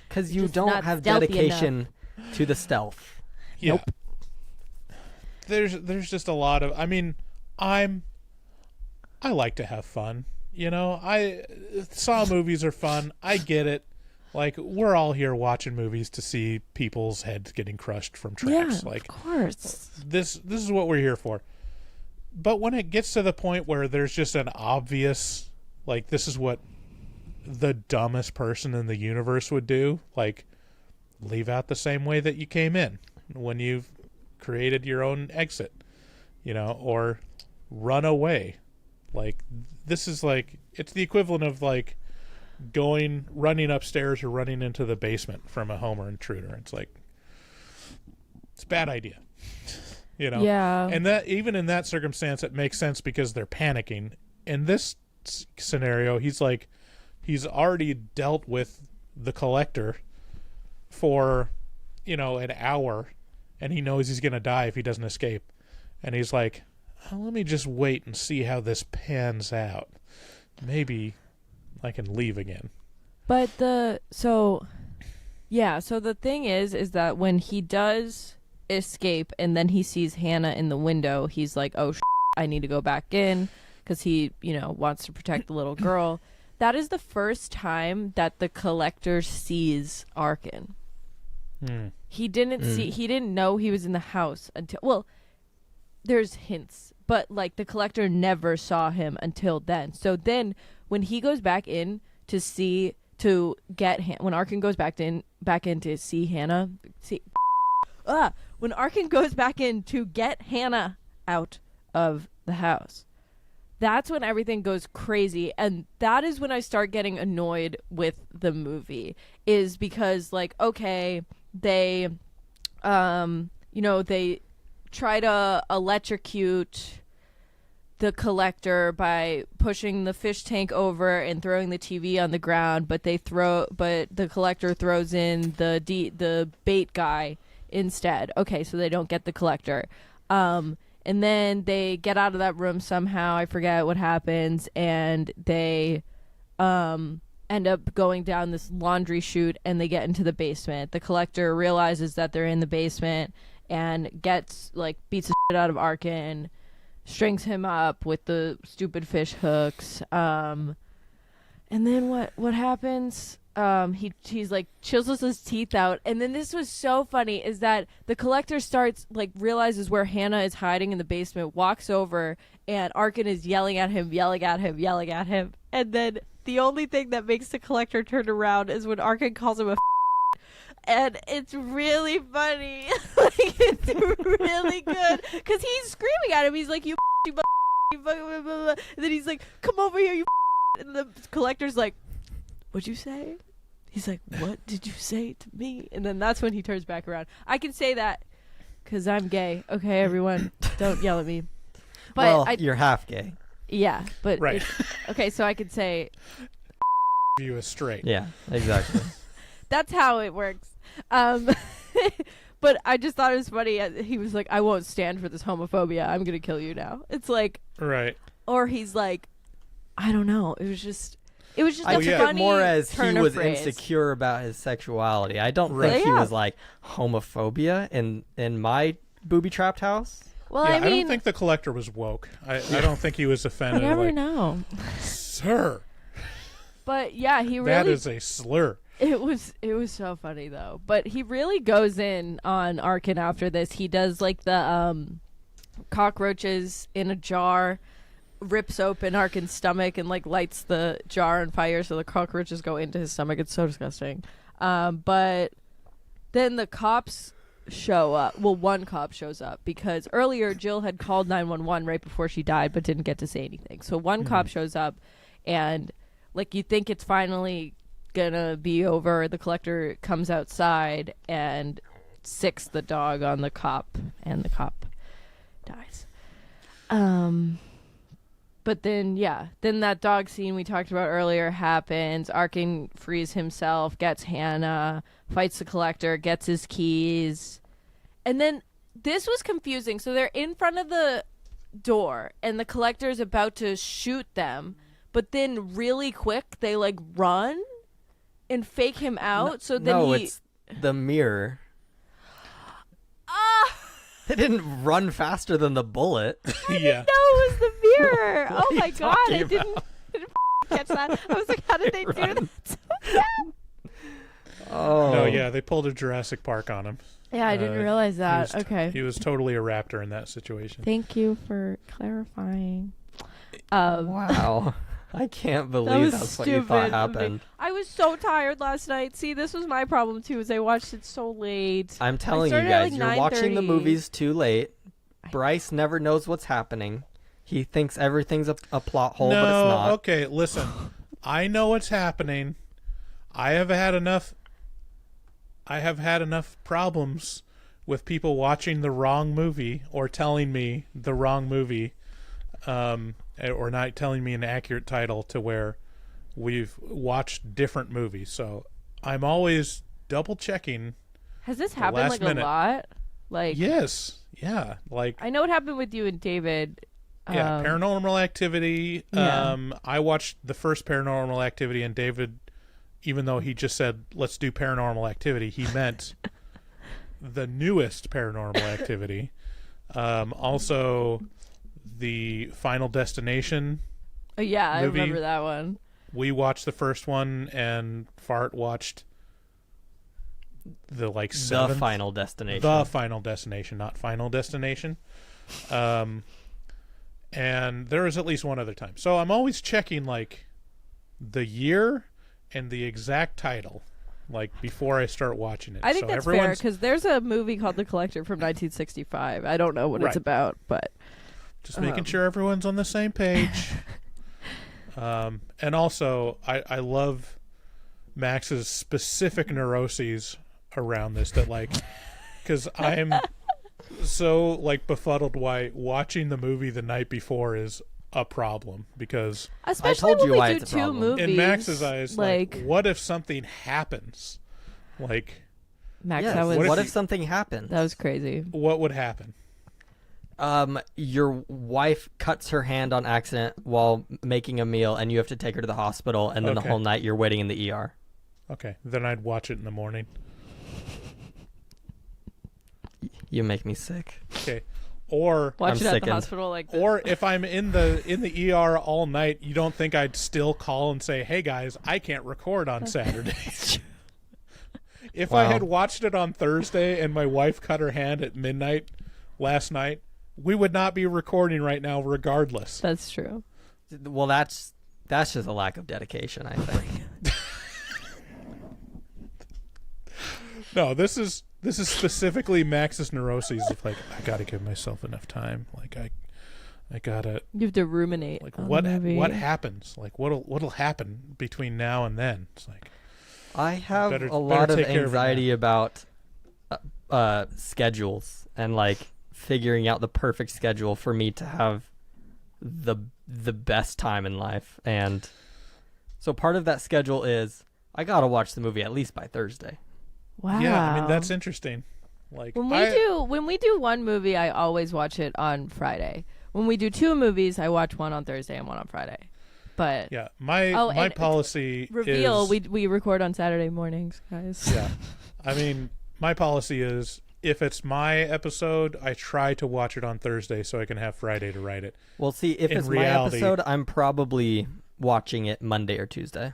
Speaker 6: Because you
Speaker 5: Just
Speaker 6: don't
Speaker 5: not
Speaker 6: have
Speaker 5: stealthy
Speaker 6: dedication to the stealth.
Speaker 4: yeah.
Speaker 5: Nope.
Speaker 4: There's just a lot of, I mean, I like to have fun. You know, Saw movies are fun. I get it. Like, we're all here watching movies to see people's heads getting crushed from traps.
Speaker 5: Yeah,
Speaker 4: Like,
Speaker 5: of course.
Speaker 4: this is what we're here for. But when it gets to the point where there's just an obvious, like, this is what the dumbest person in the universe would do, like, leave out the same way that you came in when you've created your own exit, you know, or run away. Like, this is like, it's the equivalent of like running upstairs or running into the basement from a home intruder. It's like, it's a bad idea. You know?
Speaker 5: Yeah.
Speaker 4: And that, even in that circumstance, it makes sense because they're panicking. In this scenario, he's already dealt with the collector for, you know, an hour, and he knows he's going to die if he doesn't escape. And he's like, oh, let me just wait and see how this pans out. Maybe I can leave again.
Speaker 5: But so the thing is that when he does escape and then he sees Hannah in the window, he's like, oh, I need to go back in because he, you know, wants to protect the little girl. That is the first time that the collector sees Arkin. He didn't know he was in the house until, well, there's hints, but like the collector never saw him until then. So then when he goes back in when Arkin goes back in to see Hannah, when Arkin goes back in to get Hannah out of the house, that's when everything goes crazy. And that is when I start getting annoyed with the movie, is because, like, okay, they they try to electrocute the collector by pushing the fish tank over and throwing the TV on the ground, but the collector throws in the bait guy instead. Okay, so they don't get the collector. And then they get out of that room somehow. I forget what happens, and they end up going down this laundry chute, and they get into the basement. The collector realizes that they're in the basement and beats the shit out of Arkin, strings him up with the stupid fish hooks. And then what happens? He's like chisels his teeth out, and then this was so funny is that the collector starts realizes where Hannah is hiding in the basement, walks over, and Arkin is yelling at him, and then the only thing that makes the collector turn around is when Arkin calls him a and it's really funny. It's really good because he's screaming at him. He's like, you and then he's like, come over here, you and the collector's like, what'd you say? He's like, what did you say to me? And then that's when he turns back around. I can say that because I'm gay. Okay, everyone, don't yell at me. But
Speaker 6: you're half gay.
Speaker 5: Yeah, but
Speaker 4: right.
Speaker 5: Okay, so I could say
Speaker 4: you a straight.
Speaker 6: Yeah, exactly.
Speaker 5: That's how it works. But I just thought it was funny. He was like, I won't stand for this homophobia. I'm going to kill you now. It's like,
Speaker 4: right.
Speaker 5: Or he's like, I don't know. It was just
Speaker 6: I
Speaker 5: a
Speaker 6: took
Speaker 5: funny
Speaker 6: it more as
Speaker 5: turn
Speaker 6: he
Speaker 5: of
Speaker 6: was
Speaker 5: phrase.
Speaker 6: insecure about his sexuality. I don't
Speaker 4: Right.
Speaker 6: think he
Speaker 5: Yeah.
Speaker 6: was like homophobia in my booby trapped house.
Speaker 5: Well,
Speaker 4: Yeah,
Speaker 5: I mean,
Speaker 4: don't think the collector was woke. I don't think he was offended.
Speaker 5: you never know.
Speaker 4: Sir,
Speaker 5: But yeah, he really
Speaker 4: that is a slur.
Speaker 5: It was so funny though. But he really goes in on Arkin after this. He does the cockroaches in a jar, rips open Arkin's stomach and lights the jar on fire so the cockroaches go into his stomach. It's so disgusting. But then the cops show up. Well, one cop shows up because earlier Jill had called 911 right before she died but didn't get to say anything. So one cop shows up and you think it's finally gonna be over. The collector comes outside and sicks the dog on the cop, and the cop dies. But then that dog scene we talked about earlier happens. Arkin frees himself, gets Hannah, fights the collector, gets his keys, and then this was confusing. So they're in front of the door, and the collector is about to shoot them, but then really quick they run and fake him out.
Speaker 6: It's the mirror. They didn't run faster than the bullet.
Speaker 4: Yeah.
Speaker 5: No, it was the mirror. Oh
Speaker 6: are
Speaker 5: my
Speaker 6: you
Speaker 5: god,
Speaker 6: talking
Speaker 5: I didn't catch that. I was like, how did they do that?
Speaker 6: Oh.
Speaker 4: No, yeah, they pulled a Jurassic Park on him.
Speaker 5: Yeah, I didn't realize that. Okay.
Speaker 4: He was totally a raptor in that situation.
Speaker 5: Thank you for clarifying.
Speaker 6: Wow. I can't
Speaker 5: That
Speaker 6: believe
Speaker 5: was
Speaker 6: that's what you thought
Speaker 5: stupid.
Speaker 6: happened.
Speaker 5: I was so tired last night. See, this was my problem too, is I watched it so late.
Speaker 6: I'm telling you
Speaker 5: started at,
Speaker 6: guys, you're watching the
Speaker 5: 9:30.
Speaker 6: movies too late. Bryce never knows what's happening. He thinks everything's a plot hole, but it's not.
Speaker 4: Okay, listen. I know what's happening. I have had enough problems with people watching the wrong movie or telling me the wrong movie, or not telling me an accurate title to where we've watched different movies. So I'm always double checking.
Speaker 5: Has this happened
Speaker 4: last minute.
Speaker 5: a lot?
Speaker 4: Yes. Yeah.
Speaker 5: I know it happened with you and David.
Speaker 4: Yeah, Paranormal Activity.
Speaker 5: Yeah.
Speaker 4: I watched the first Paranormal Activity, and David, even though he just said, let's do Paranormal Activity, he meant the newest Paranormal Activity. Also, the Final Destination.
Speaker 5: Oh, yeah, I
Speaker 4: movie.
Speaker 5: remember that one.
Speaker 4: We watched the first one, and Fart watched the seventh.
Speaker 6: The Final Destination.
Speaker 4: The Final Destination, not Final Destination. And there is at least one other time. So I'm always checking the year and the exact title before I start watching it.
Speaker 5: I think
Speaker 4: so
Speaker 5: that's fair because there's a movie called The Collector from 1965. I don't know what it's
Speaker 4: Right.
Speaker 5: about, but
Speaker 4: just making sure everyone's on the same page. And also, I love Max's specific neuroses around this. That because so like befuddled why watching the movie the night before is a problem, because
Speaker 5: Especially
Speaker 6: told you
Speaker 5: when
Speaker 6: why
Speaker 5: we do
Speaker 6: it's a
Speaker 5: two
Speaker 6: problem.
Speaker 5: movies.
Speaker 4: in Max's eyes, like what if something happens? Like
Speaker 5: Max,
Speaker 6: Yes.
Speaker 5: that was
Speaker 6: What
Speaker 4: if
Speaker 6: if something happens?
Speaker 5: that was crazy.
Speaker 4: what would happen?
Speaker 6: Your wife cuts her hand on accident while making a meal, and you have to take her to the hospital, and then the
Speaker 4: Okay.
Speaker 6: whole night you're waiting in the ER.
Speaker 4: Okay, then I'd watch it in the morning.
Speaker 6: You make me sick.
Speaker 4: Okay. Or
Speaker 5: Watch
Speaker 6: I'm
Speaker 5: it at
Speaker 6: sickened.
Speaker 5: the hospital like this.
Speaker 4: or if I'm in the ER all night, you don't think I'd still call and say, "Hey guys, I can't record on Saturday." If I
Speaker 6: Wow.
Speaker 4: had watched it on Thursday and my wife cut her hand at midnight last night, we would not be recording right now regardless.
Speaker 5: That's true.
Speaker 6: Well, that's just a lack of dedication, I think.
Speaker 4: No, this is specifically Max's neuroses of like, I gotta give myself enough time. Like I gotta
Speaker 5: You have to ruminate.
Speaker 4: like
Speaker 5: on
Speaker 4: what
Speaker 5: the movie.
Speaker 4: what happens? Like what'll happen between now and then? It's like
Speaker 6: I have
Speaker 4: Better-
Speaker 6: a lot
Speaker 4: better
Speaker 6: of
Speaker 4: take care of it
Speaker 6: anxiety about schedules and like figuring out the perfect schedule for me to have the best time in life. And so part of that schedule is I gotta watch the movie at least by Thursday.
Speaker 5: Wow.
Speaker 4: yeah, I mean that's interesting. Like
Speaker 5: When we do one movie, I always watch it on Friday. When we do two movies, I watch one on Thursday and one on Friday. But
Speaker 4: yeah, my
Speaker 5: Oh,
Speaker 4: my
Speaker 5: and
Speaker 4: policy
Speaker 5: reveal,
Speaker 4: is
Speaker 5: we record on Saturday mornings, guys.
Speaker 4: yeah. I mean, my policy is if it's my episode, I try to watch it on Thursday so I can have Friday to write it.
Speaker 6: Well, see, if
Speaker 4: In
Speaker 6: it's
Speaker 4: reality-
Speaker 6: my episode, I'm probably watching it Monday or Tuesday.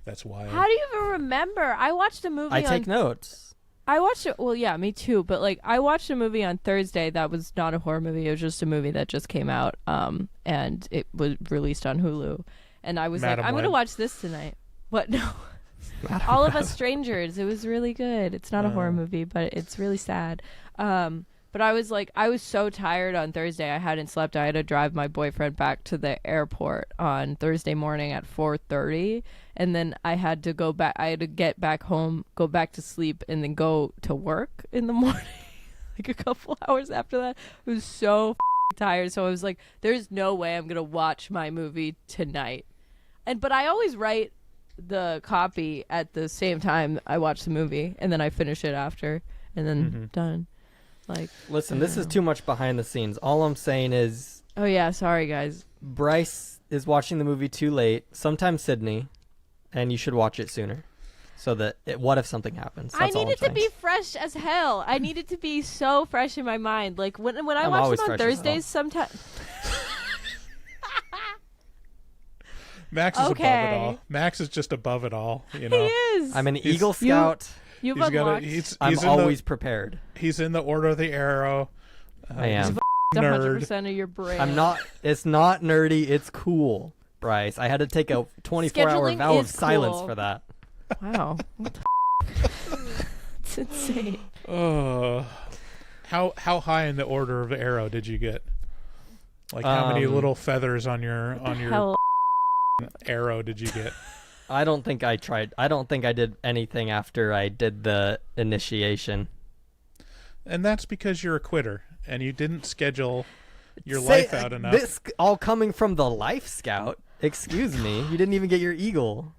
Speaker 4: That's why.
Speaker 5: How do you even remember? I watched a movie
Speaker 6: I take notes.
Speaker 5: I watched it. Well, yeah, me too. But like, I watched a movie on Thursday that was not a horror movie. It was just a movie that just came out, and it was released on Hulu. And I was
Speaker 4: Madam
Speaker 5: like, I'm gonna
Speaker 4: Web.
Speaker 5: watch this tonight. What? No. All of Us Strangers. It was really good. It's not a horror movie, but it's really sad. But I was like, I was so tired on Thursday. I hadn't slept. I had to drive my boyfriend back to the airport on Thursday morning at 4:30, and then I had to go back. I had to get back home, go back to sleep, and then go to work in the morning. Like a couple hours after that, I was so tired. So I was like, "There's no way I'm gonna watch my movie tonight." But I always write the copy at the same time I watch the movie, and then I finish it after, and then done. Like,
Speaker 6: Listen, this is too much behind the scenes. All I'm saying is
Speaker 5: oh yeah, sorry guys.
Speaker 6: Bryce is watching the movie too late, sometimes Sydney, and you should watch it sooner. So that what if something happens? That's
Speaker 5: I
Speaker 6: all
Speaker 5: need it
Speaker 6: I'm
Speaker 5: to be
Speaker 6: saying.
Speaker 5: fresh as hell. I need it to be so fresh in my mind. Like when I
Speaker 6: I'm
Speaker 5: watch
Speaker 6: always
Speaker 5: them on
Speaker 6: fresh as hell.
Speaker 5: Thursdays, sometimes.
Speaker 4: Max is above
Speaker 5: Okay.
Speaker 4: it all. Max is just above it all. You
Speaker 5: He
Speaker 4: know,
Speaker 5: is.
Speaker 6: I'm an Eagle Scout.
Speaker 5: You've
Speaker 4: he's got
Speaker 5: unlocked.
Speaker 6: I'm
Speaker 4: he's in
Speaker 6: always prepared.
Speaker 4: he's in the Order of the Arrow.
Speaker 6: I am.
Speaker 4: nerd.
Speaker 5: 100% of your brain.
Speaker 6: I'm not. It's not nerdy. It's cool, Bryce. I had to take a 24-hour
Speaker 5: Scheduling
Speaker 6: vow of
Speaker 5: is
Speaker 6: silence
Speaker 5: cool.
Speaker 6: for that.
Speaker 5: Wow. What the It's insane.
Speaker 4: How high in the Order of the Arrow did you get? Like how many little feathers on your
Speaker 5: Hell.
Speaker 4: arrow did you get?
Speaker 6: I don't think I tried. I don't think I did anything after I did the initiation.
Speaker 4: And that's because you're a quitter and you didn't schedule your life out enough.
Speaker 6: This all coming from the Life Scout. Excuse me. You didn't even get your Eagle.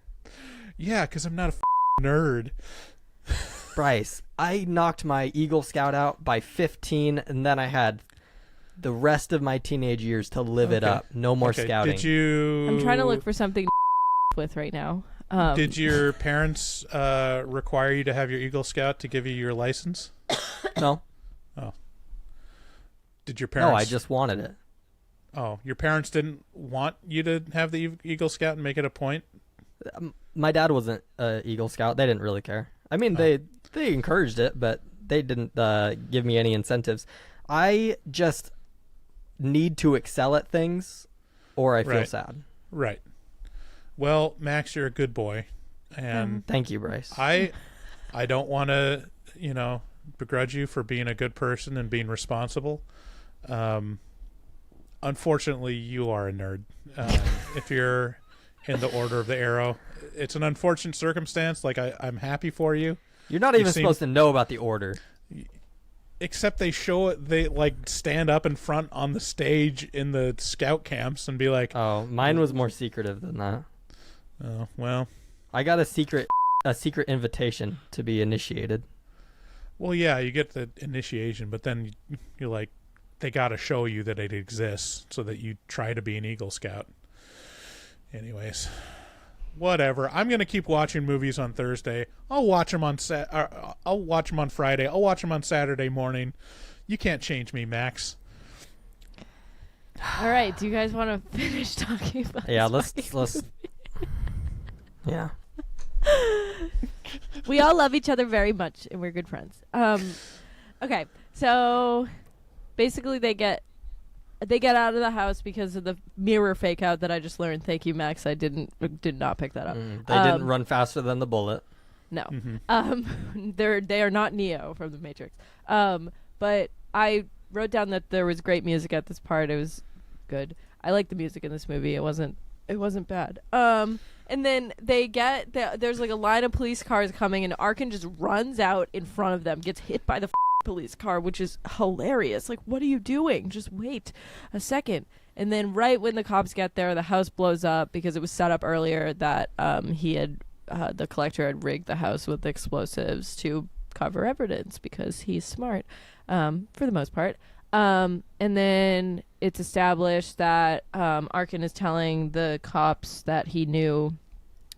Speaker 4: Yeah, because I'm not a nerd.
Speaker 6: Bryce, I knocked my Eagle Scout out by 15, and then I had the rest of my teenage years to live it
Speaker 4: Okay.
Speaker 6: up. No more
Speaker 4: Okay,
Speaker 6: scouting.
Speaker 4: Did you?
Speaker 5: I'm trying to look for something with right now.
Speaker 4: Did your parents require you to have your Eagle Scout to give you your license?
Speaker 6: No.
Speaker 4: Did your parents?
Speaker 6: No, I just wanted it.
Speaker 4: Oh, your parents didn't want you to have the Eagle Scout and make it a point?
Speaker 6: My dad wasn't an Eagle Scout. They didn't really care. I mean, they encouraged it, but they didn't give me any incentives. I just need to excel at things, or I feel
Speaker 4: Right.
Speaker 6: sad.
Speaker 4: Right. Well, Max, you're a good boy, and
Speaker 6: Thank you, Bryce.
Speaker 4: I don't want to, begrudge you for being a good person and being responsible. Unfortunately, you are a nerd. If you're in the Order of the Arrow, it's an unfortunate circumstance. Like I'm happy for you.
Speaker 6: You're not
Speaker 4: you
Speaker 6: even
Speaker 4: seem-
Speaker 6: supposed to know about the order.
Speaker 4: except they show it. They like stand up in front on the stage in the scout camps and be like,
Speaker 6: Oh, mine was more secretive than that.
Speaker 4: "Oh well,
Speaker 6: I got a secret invitation to be initiated.
Speaker 4: well, yeah, you get the initiation, but then you're like, they got to show you that it exists so that you try to be an Eagle Scout." Anyways, whatever. I'm gonna keep watching movies on Thursday. I'll watch them on I'll watch them on Friday. I'll watch them on Saturday morning. You can't change me, Max.
Speaker 5: All right. Do you guys want to finish talking about?
Speaker 6: Yeah,
Speaker 5: this
Speaker 6: let's. Yeah.
Speaker 5: We all love each other very much, and we're good friends. Okay, so basically they get out of the house because of the mirror fake out that I just learned. Thank you, Max. I did not pick that up.
Speaker 6: They didn't run faster than the bullet.
Speaker 5: No. They are not Neo from the Matrix. But I wrote down that there was great music at this part. It was good. I like the music in this movie. It wasn't bad. And then there's like a line of police cars coming, and Arkin just runs out in front of them, gets hit by the police car, which is hilarious. Like, what are you doing? Just wait a second. And then right when the cops get there, the house blows up because it was set up earlier that the collector had rigged the house with explosives to cover evidence because he's smart, for the most part. And then it's established that Arkin is telling the cops that he knew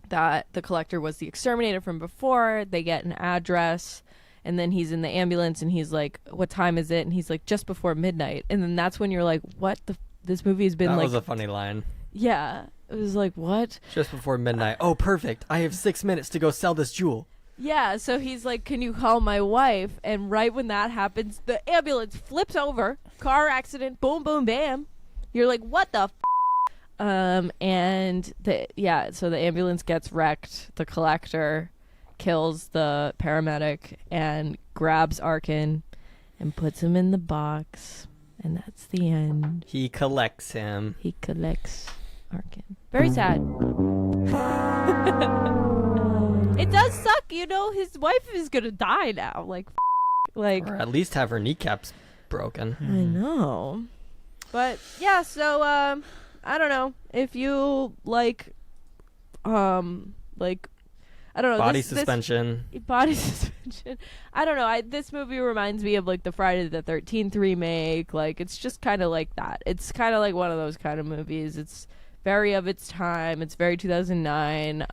Speaker 5: that the collector was the exterminator from before. They get an address, and then he's in the ambulance, and he's like, "What time is it?" And he's like, "Just before midnight." And then that's when you're like, "What the? This movie has been
Speaker 6: That
Speaker 5: like."
Speaker 6: was a funny line.
Speaker 5: Yeah, it was like, "What?"
Speaker 6: Just before midnight. Oh, perfect. I have 6 minutes to go sell this jewel.
Speaker 5: Yeah, so he's like, "Can you call my wife?" And right when that happens, the ambulance flips over. Car accident. Boom, boom, bam. You're like, "What the f-?" So the ambulance gets wrecked. The collector kills the paramedic and grabs Arkin and puts him in the box. And that's the end.
Speaker 6: He collects him.
Speaker 5: He collects Arkin. Very sad. It does suck, his wife is gonna die now. Like,
Speaker 6: Or at least have her kneecaps broken.
Speaker 5: I know. But yeah, so I don't know if you like I don't know,
Speaker 6: Body suspension.
Speaker 5: Body suspension. I don't know. This movie reminds me of like the Friday the 13th remake. Like, it's just kind of like that. It's kind of like one of those kind of movies. It's very of its time. It's very 2009.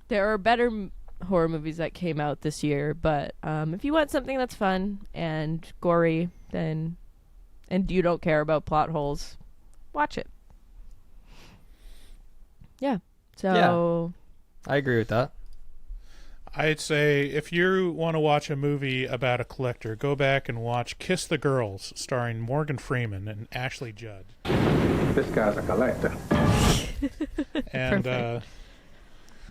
Speaker 5: There are better horror movies that came out this year, but if you want something that's fun and gory, and you don't care about plot holes, watch it. Yeah. So.
Speaker 6: Yeah. I agree with that.
Speaker 4: I'd say if you want to watch a movie about a collector, go back and watch Kiss the Girls, starring Morgan Freeman and Ashley Judd.
Speaker 9: This guy's a collector.
Speaker 4: And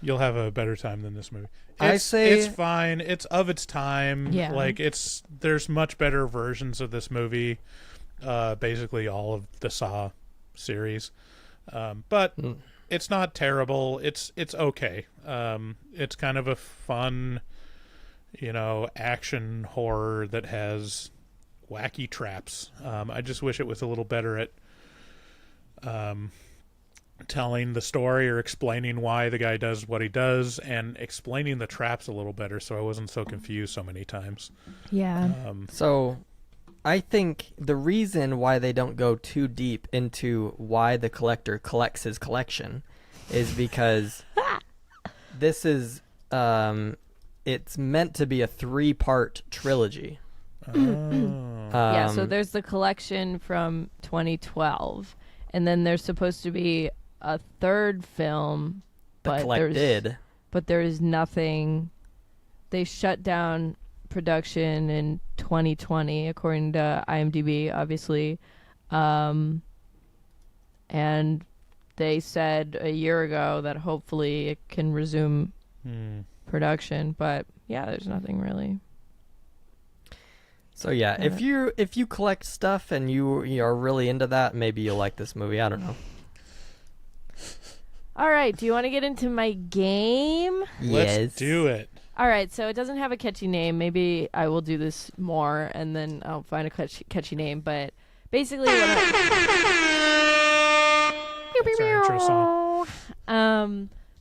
Speaker 4: you'll have a better time than this movie.
Speaker 6: It's
Speaker 4: fine. It's of its time.
Speaker 5: Yeah.
Speaker 4: Like, there's much better versions of this movie. Basically all of the Saw series. But it's not terrible. It's okay. It's kind of a fun, action horror that has wacky traps. I just wish it was a little better at telling the story or explaining why the guy does what he does and explaining the traps a little better so I wasn't so confused so many times.
Speaker 5: Yeah.
Speaker 6: So I think the reason why they don't go too deep into why the collector collects his collection is because this is it's meant to be a 3-part trilogy.
Speaker 5: Yeah, so there's the collection from 2012, and then there's supposed to be a third film, but there is nothing. They shut down production in 2020, according to IMDb, obviously, and they said a year ago that hopefully it can resume production, but yeah, there's nothing really.
Speaker 6: So yeah, if you collect stuff and you are really into that, maybe you'll like this movie. I don't know.
Speaker 5: All right, do you want to get into my game?
Speaker 4: Let's do it.
Speaker 5: All right, so it doesn't have a catchy name. Maybe I will do this more, and then I'll find a catchy name. But basically,
Speaker 4: That's our intro song.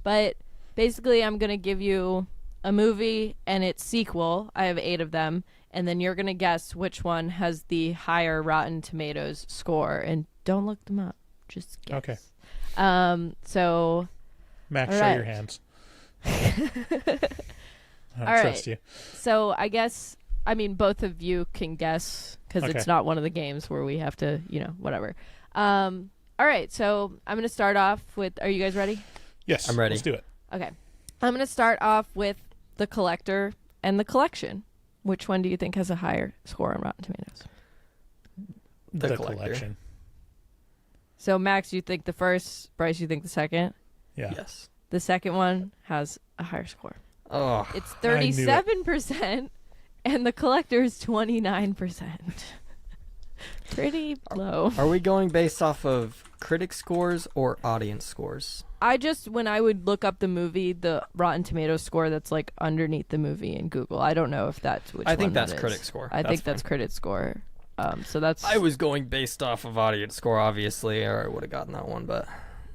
Speaker 5: But basically, I'm gonna give you a movie and its sequel. I have 8 of them, and then you're gonna guess which one has the higher Rotten Tomatoes score. And don't look them up. Just guess.
Speaker 4: Okay.
Speaker 5: So.
Speaker 4: Max,
Speaker 5: All
Speaker 4: show
Speaker 5: right.
Speaker 4: your hands. I
Speaker 5: All
Speaker 4: trust
Speaker 5: right.
Speaker 4: you.
Speaker 5: So I guess, I mean, both of you can guess because
Speaker 4: Okay.
Speaker 5: it's not one of the games where we have to, whatever. All right. So I'm going to start off with, are you guys ready?
Speaker 4: Yes,
Speaker 6: I'm ready.
Speaker 4: Let's do it.
Speaker 5: Okay. I'm going to start off with The Collector and The Collection. Which one do you think has a higher score on Rotten Tomatoes?
Speaker 6: The Collector.
Speaker 4: Collection.
Speaker 5: So Max, you think the first, Bryce, you think the second?
Speaker 4: Yeah.
Speaker 6: Yes.
Speaker 5: The second one has a higher score.
Speaker 6: Oh,
Speaker 5: It's
Speaker 4: I knew it.
Speaker 5: 37%, and The Collector is 29%. Pretty low.
Speaker 6: are we going based off of critic scores or audience scores?
Speaker 5: When I would look up the movie, the Rotten Tomatoes score that's like underneath the movie in Google, I don't know if that's which
Speaker 6: I think
Speaker 5: one
Speaker 6: that's
Speaker 5: that is.
Speaker 6: critic score.
Speaker 5: I
Speaker 6: That's
Speaker 5: think that's
Speaker 6: fine.
Speaker 5: critic score. So that's
Speaker 6: I was going based off of audience score, obviously, or I would have gotten that one, but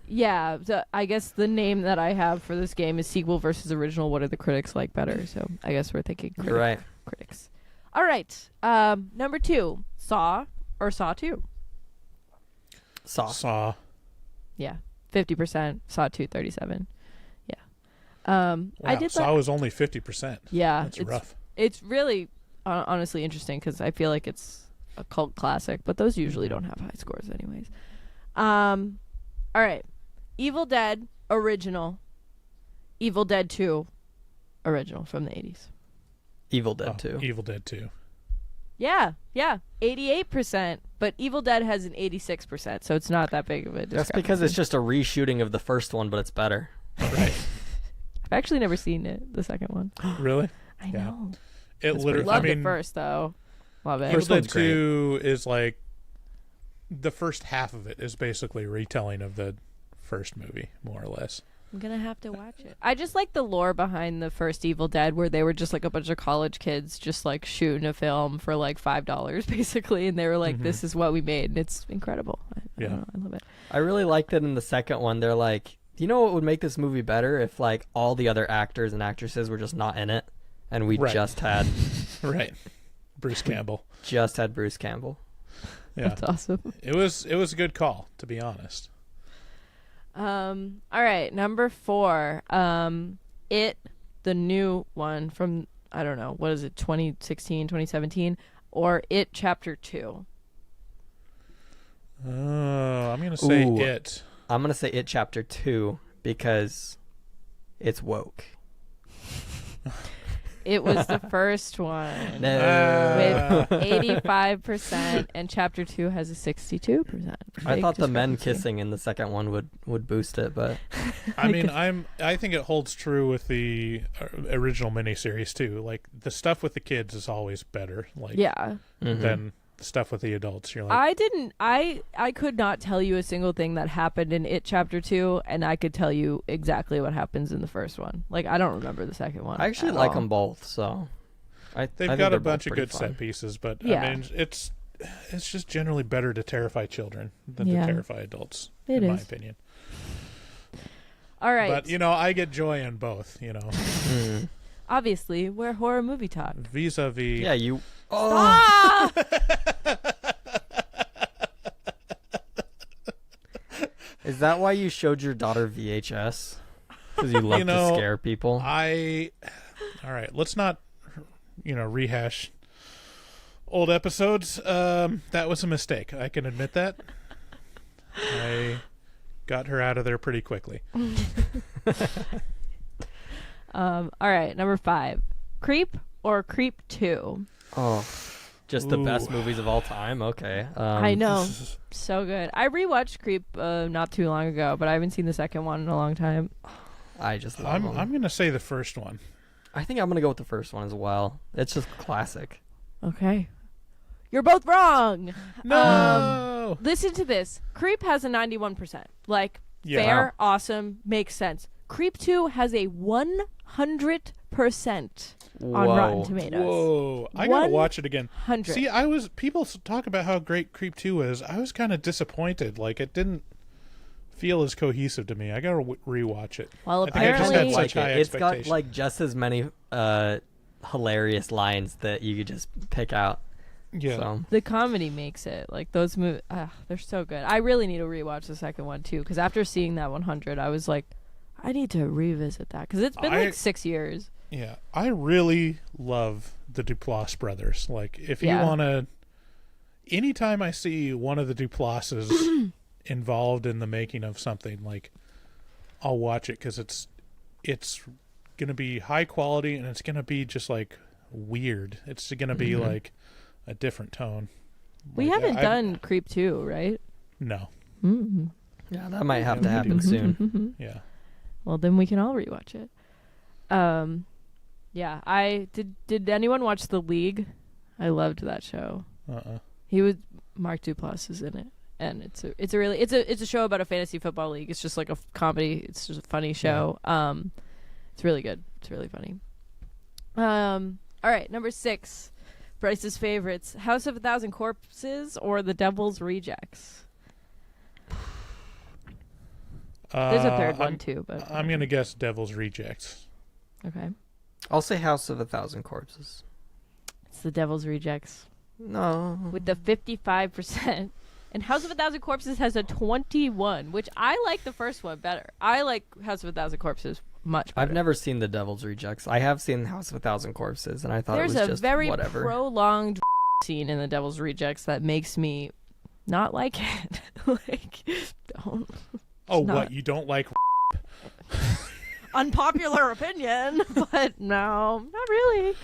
Speaker 5: yeah. I guess the name that I have for this game is sequel versus original. What do the critics like better? So I guess we're thinking
Speaker 6: you're right.
Speaker 5: critics. All right. Number 2, Saw or Saw 2.
Speaker 4: Saw.
Speaker 5: Yeah, 50%. Saw 2, 37. Yeah.
Speaker 4: Wow,
Speaker 5: I did
Speaker 4: Saw
Speaker 5: that.
Speaker 4: was only 50%.
Speaker 5: Yeah,
Speaker 4: That's rough.
Speaker 5: It's really honestly interesting because I feel like it's a cult classic, but those usually don't have high scores anyways. All right. Evil Dead original. Evil Dead 2 original from the 80s.
Speaker 6: Evil Dead 2.
Speaker 4: Evil Dead 2.
Speaker 5: Yeah, 88%, but Evil Dead has an 86%, so it's not that big of a discrepancy.
Speaker 6: That's because it's just a reshooting of the first one, but it's better.
Speaker 4: Right.
Speaker 5: I've actually never seen it, the second one.
Speaker 4: Really?
Speaker 5: I
Speaker 4: Yeah.
Speaker 5: know.
Speaker 4: It literally.
Speaker 5: Loved
Speaker 4: I mean,
Speaker 5: it first, though. Love it.
Speaker 4: Evil
Speaker 6: First
Speaker 4: Dead
Speaker 6: one's great.
Speaker 4: 2 is like the first half of it is basically retelling of the first movie, more or less.
Speaker 5: I'm gonna have to watch it. I just like the lore behind the first Evil Dead, where they were just like a bunch of college kids just like shooting a film for like $5 basically, and they were like, "This is what we made," and it's incredible. I
Speaker 4: Yeah.
Speaker 5: don't know, I love it.
Speaker 6: I really liked it in the second one. They're like, you know what would make this movie better if like all the other actors and actresses were just not in it, and we
Speaker 4: Right.
Speaker 6: just had
Speaker 4: Right. Bruce Campbell.
Speaker 6: Bruce Campbell.
Speaker 4: Yeah.
Speaker 5: That's awesome.
Speaker 4: It was a good call, to be honest.
Speaker 5: All right, number 4. It, the new one from, I don't know, what is it, 2016, 2017, or It Chapter 2.
Speaker 4: Oh, I'm gonna say
Speaker 6: Ooh.
Speaker 4: It.
Speaker 6: I'm gonna say It Chapter 2 because it's woke.
Speaker 5: It was the first one.
Speaker 6: No.
Speaker 5: With 85%, and Chapter 2 has a 62%.
Speaker 6: I
Speaker 5: Big
Speaker 6: thought the men
Speaker 5: discrepancy.
Speaker 6: kissing in the second one would boost it, but
Speaker 4: I mean, I think it holds true with the original miniseries too. Like the stuff with the kids is always better. Like
Speaker 5: Yeah.
Speaker 4: than the stuff with the adults. You're like,
Speaker 5: I could not tell you a single thing that happened in It Chapter 2, and I could tell you exactly what happens in the first one. Like, I don't remember the second one.
Speaker 6: I actually
Speaker 5: at
Speaker 6: like
Speaker 5: all.
Speaker 6: them both. So
Speaker 4: they've
Speaker 6: think
Speaker 4: got
Speaker 6: they're
Speaker 4: a bunch
Speaker 6: both
Speaker 4: of
Speaker 6: pretty
Speaker 4: good
Speaker 6: fun.
Speaker 4: set pieces, but
Speaker 5: Yeah.
Speaker 4: I mean, it's just generally better to terrify children than
Speaker 5: Yeah.
Speaker 4: to terrify adults,
Speaker 5: It
Speaker 4: in my
Speaker 5: is.
Speaker 4: opinion.
Speaker 5: All right.
Speaker 4: But I get joy in both.
Speaker 5: Obviously, we're horror movie talk.
Speaker 4: Vis-a-vis.
Speaker 6: yeah, you.
Speaker 5: Ah!
Speaker 6: Is that why you showed your daughter VHS? Because you love to scare people.
Speaker 4: All right, let's not, rehash old episodes. That was a mistake. I can admit that. I got her out of there pretty quickly.
Speaker 5: All right, number 5. Creep or Creep 2?
Speaker 6: Oh, just the best
Speaker 4: Ooh.
Speaker 6: movies of all time. Okay.
Speaker 5: I know. So good. I rewatched Creep not too long ago, but I haven't seen the second one in a long time.
Speaker 6: I just love them.
Speaker 4: I'm gonna say the first one.
Speaker 6: I think I'm gonna go with the first one as well. It's just classic.
Speaker 5: Okay. You're both wrong.
Speaker 4: No.
Speaker 5: Listen to this. Creep has a 91%. Like,
Speaker 4: Yeah.
Speaker 5: fair,
Speaker 6: Wow.
Speaker 5: awesome, makes sense. Creep 2 has a 100% 100% on
Speaker 6: Whoa.
Speaker 5: Rotten Tomatoes.
Speaker 4: Whoa! I gotta watch it again.
Speaker 5: 100.
Speaker 4: See, people talk about how great Creep 2 is. I was kind of disappointed. Like, it didn't feel as cohesive to me. I gotta rewatch it.
Speaker 5: Well,
Speaker 4: I think I just
Speaker 5: apparently,
Speaker 4: had such high
Speaker 6: It's got
Speaker 4: expectations.
Speaker 6: like just as many hilarious lines that you could just pick out.
Speaker 4: Yeah.
Speaker 6: So.
Speaker 5: the comedy makes it. Like, those movies, they're so good. I really need to rewatch the second one, too, because after seeing that 100, I was like, I need to revisit that, because it's been like 6 years.
Speaker 4: Yeah, I really love the Duplass brothers. Like, if you
Speaker 5: Yeah.
Speaker 4: want to... Anytime I see one of the Duplasses involved in the making of something, like, I'll watch it, because it's going to be high quality, and it's going to be just, like, weird. It's going to be, like, a different tone.
Speaker 5: We
Speaker 4: Like,
Speaker 5: haven't done Creep 2, right?
Speaker 4: No.
Speaker 5: Mm-hmm.
Speaker 6: Yeah, that might have
Speaker 4: Yeah,
Speaker 6: to
Speaker 4: we
Speaker 6: happen
Speaker 4: do.
Speaker 6: soon.
Speaker 4: Yeah.
Speaker 5: Well, then we can all rewatch it. Yeah, I did anyone watch The League? I loved that show. Mark Duplass is in it, and it's a show about a fantasy football league. It's just like a comedy. It's just a funny show. Yeah. It's really good. It's really funny. All right, number 6, Bryce's favorites: House of a Thousand Corpses or The Devil's Rejects. There's a third one too, but
Speaker 4: I'm gonna guess Devil's Rejects.
Speaker 5: okay.
Speaker 6: I'll say House of a Thousand Corpses.
Speaker 5: It's The Devil's Rejects
Speaker 6: No.
Speaker 5: with the 55%. And House of a Thousand Corpses has a 21, which I like the first one better. I like House of a Thousand Corpses much better.
Speaker 6: I've never seen The Devil's Rejects. I have seen House of a Thousand Corpses, and I thought
Speaker 5: There's
Speaker 6: it was
Speaker 5: a
Speaker 6: just
Speaker 5: very
Speaker 6: whatever.
Speaker 5: prolonged scene in The Devil's Rejects that makes me not like it. Like, don't.
Speaker 4: Oh,
Speaker 5: not-
Speaker 4: what? You don't like?
Speaker 5: Unpopular opinion, but no, not really.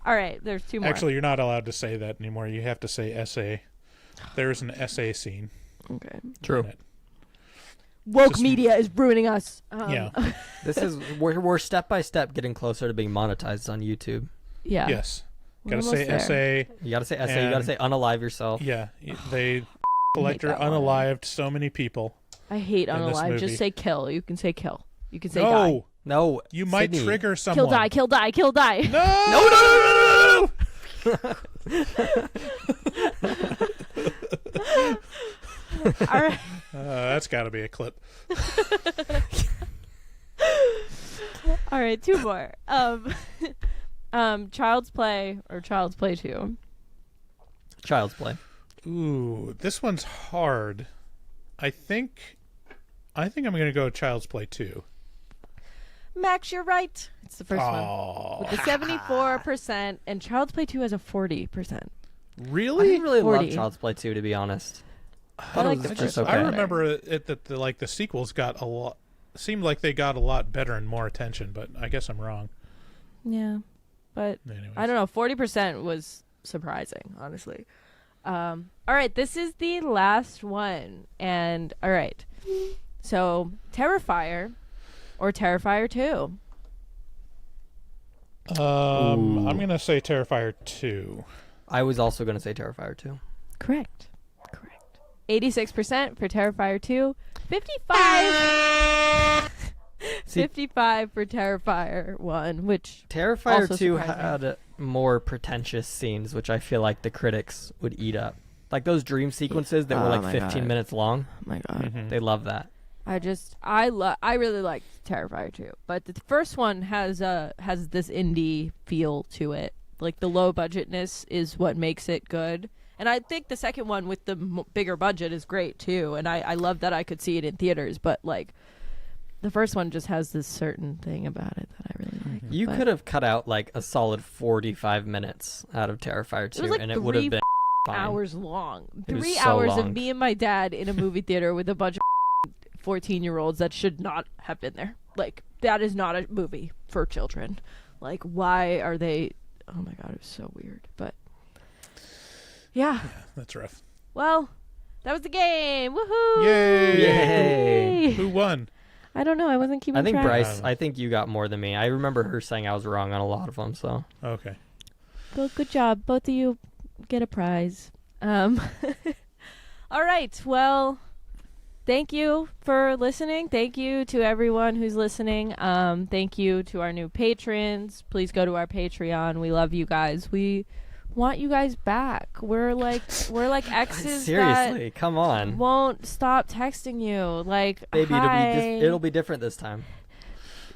Speaker 5: All right, there's 2 more.
Speaker 4: Actually, you're not allowed to say that anymore. You have to say essay. There's an essay scene.
Speaker 5: Okay.
Speaker 6: True.
Speaker 4: in it.
Speaker 5: Woke
Speaker 4: Just-
Speaker 5: media is ruining us.
Speaker 4: Yeah.
Speaker 6: This is we're step by step getting closer to being monetized on YouTube.
Speaker 5: Yeah.
Speaker 4: Yes.
Speaker 5: We're
Speaker 4: Gotta say
Speaker 5: almost there.
Speaker 4: essay.
Speaker 6: You gotta say essay. You gotta
Speaker 4: And-
Speaker 6: say unalive yourself.
Speaker 4: Yeah. They collector
Speaker 5: that one.
Speaker 4: unalived so many people.
Speaker 5: I hate
Speaker 4: in this
Speaker 5: unalive.
Speaker 4: movie.
Speaker 5: Just say kill. You can say kill. You can say die.
Speaker 4: No.
Speaker 6: No,
Speaker 4: You might
Speaker 6: Sydney.
Speaker 4: trigger someone.
Speaker 5: Kill die. Kill die. Kill die.
Speaker 4: No.
Speaker 5: All right.
Speaker 4: That's got to be a clip.
Speaker 5: All right. 2 more. Child's Play or Child's Play 2.
Speaker 6: Child's Play.
Speaker 4: Ooh, this one's hard. I think I'm going to go Child's Play 2.
Speaker 5: Max, you're right. It's the first one
Speaker 4: Oh,
Speaker 5: with the 74%, and Child's Play 2 has a 40%.
Speaker 6: I
Speaker 4: really?
Speaker 6: didn't really
Speaker 5: 40.
Speaker 6: love Child's Play 2, to be honest.
Speaker 5: I like the first one.
Speaker 4: I remember it that the sequels got a lot. Seemed like they got a lot better and more attention, but I guess I'm wrong.
Speaker 5: Yeah, but
Speaker 4: Anyways.
Speaker 5: I don't know. 40% was surprising, honestly. All right, this is the last one, and all right. So, Terrifier or Terrifier 2?
Speaker 4: I'm gonna say Terrifier 2.
Speaker 6: I was also gonna say Terrifier 2.
Speaker 5: Correct. 86% for Terrifier 2. 55. 55 for Terrifier 1, which
Speaker 6: Terrifier
Speaker 5: also
Speaker 6: 2
Speaker 5: surprising.
Speaker 6: had more pretentious scenes, which I feel like the critics would eat up. Like those dream sequences that were
Speaker 5: Oh
Speaker 6: like
Speaker 5: my
Speaker 6: 15
Speaker 5: God.
Speaker 6: minutes long.
Speaker 5: Oh my god.
Speaker 6: They love that.
Speaker 5: I really like Terrifier 2, but the first one has this indie feel to it. Like the low budgetness is what makes it good. And I think the second one with the bigger budget is great too. And I love that I could see it in theaters, but like the first one just has this certain thing about it that I really like.
Speaker 6: You
Speaker 5: But
Speaker 6: could have cut out like a solid 45 minutes out of Terrifier 2,
Speaker 5: was like
Speaker 6: and it would have
Speaker 5: 3
Speaker 6: been fine.
Speaker 5: hours long.
Speaker 6: It was
Speaker 5: 3
Speaker 6: so
Speaker 5: hours of
Speaker 6: long.
Speaker 5: me and my dad in a movie theater with a bunch of 14-year-olds that should not have been there. Like, that is not a movie for children. Like, why are they... Oh my god, it was so weird. But, yeah.
Speaker 4: That's rough.
Speaker 5: Well, that was the game. Woohoo!
Speaker 6: Yay!
Speaker 4: Who won?
Speaker 5: I don't know. I wasn't keeping
Speaker 6: I think
Speaker 5: track.
Speaker 6: Bryce, I think you got more than me. I remember her saying I was wrong on a lot of them, so.
Speaker 4: Okay.
Speaker 5: Well, good job. Both of you get a prize. All right. Well, thank you for listening. Thank you to everyone who's listening. Thank you to our new patrons. Please go to our Patreon. We love you guys. We want you guys back. We're like exes
Speaker 6: Seriously,
Speaker 5: that
Speaker 6: come on.
Speaker 5: won't stop texting you. Like,
Speaker 6: Baby,
Speaker 5: hi.
Speaker 6: it'll be different this time.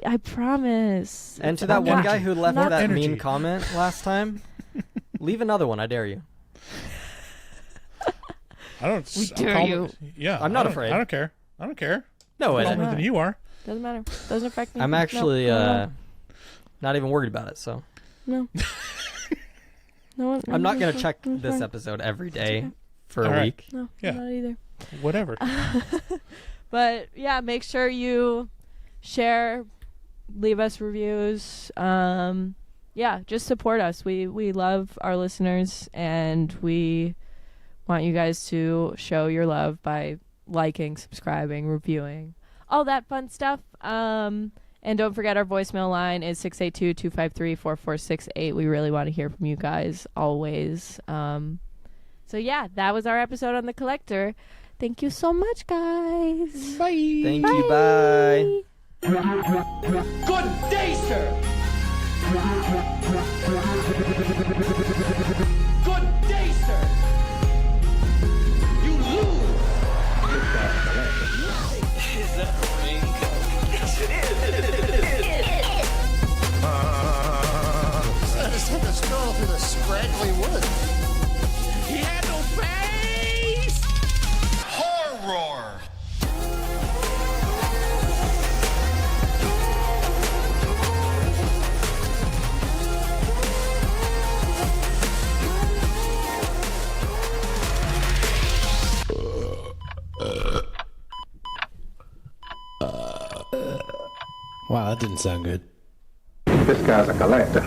Speaker 5: I promise.
Speaker 6: And to that one guy who left
Speaker 4: More
Speaker 6: that
Speaker 4: energy.
Speaker 6: mean comment last time, leave another one. I dare you.
Speaker 4: I don't.
Speaker 5: We
Speaker 4: I'll
Speaker 5: dare
Speaker 4: call
Speaker 5: you.
Speaker 4: it- Yeah,
Speaker 6: I'm not
Speaker 4: I don't-
Speaker 6: afraid.
Speaker 4: I don't care. I don't care.
Speaker 6: No,
Speaker 4: I'm
Speaker 6: it,
Speaker 4: older than you are.
Speaker 5: Doesn't matter. Doesn't affect me.
Speaker 6: I'm
Speaker 5: No,
Speaker 6: actually
Speaker 5: no,
Speaker 6: not even worried about it. So
Speaker 5: no. No one,
Speaker 6: I'm not gonna
Speaker 5: no,
Speaker 6: check
Speaker 5: no,
Speaker 6: this
Speaker 5: fine.
Speaker 6: episode every day for
Speaker 4: All
Speaker 6: a
Speaker 4: right.
Speaker 6: week.
Speaker 5: No,
Speaker 4: Yeah.
Speaker 5: not either.
Speaker 4: Whatever.
Speaker 5: But yeah, make sure you share, leave us reviews. Yeah, just support us. We love our listeners, and we want you guys to show your love by liking, subscribing, reviewing, all that fun stuff. And don't forget, our voicemail line is 682-253-4468. We really want to hear from you guys always. So yeah, that was our episode on The Collector. Thank you so much, guys.
Speaker 4: Bye.
Speaker 6: Thank you. Bye.
Speaker 2: Good day, sir. Good day, sir. You lose. Is that rain coming? Yes, it is.
Speaker 8: I just took a stroll through the scraggly woods.
Speaker 2: He had no face.
Speaker 8: Horror!
Speaker 10: Wow, that didn't sound good.
Speaker 9: This guy's a collector.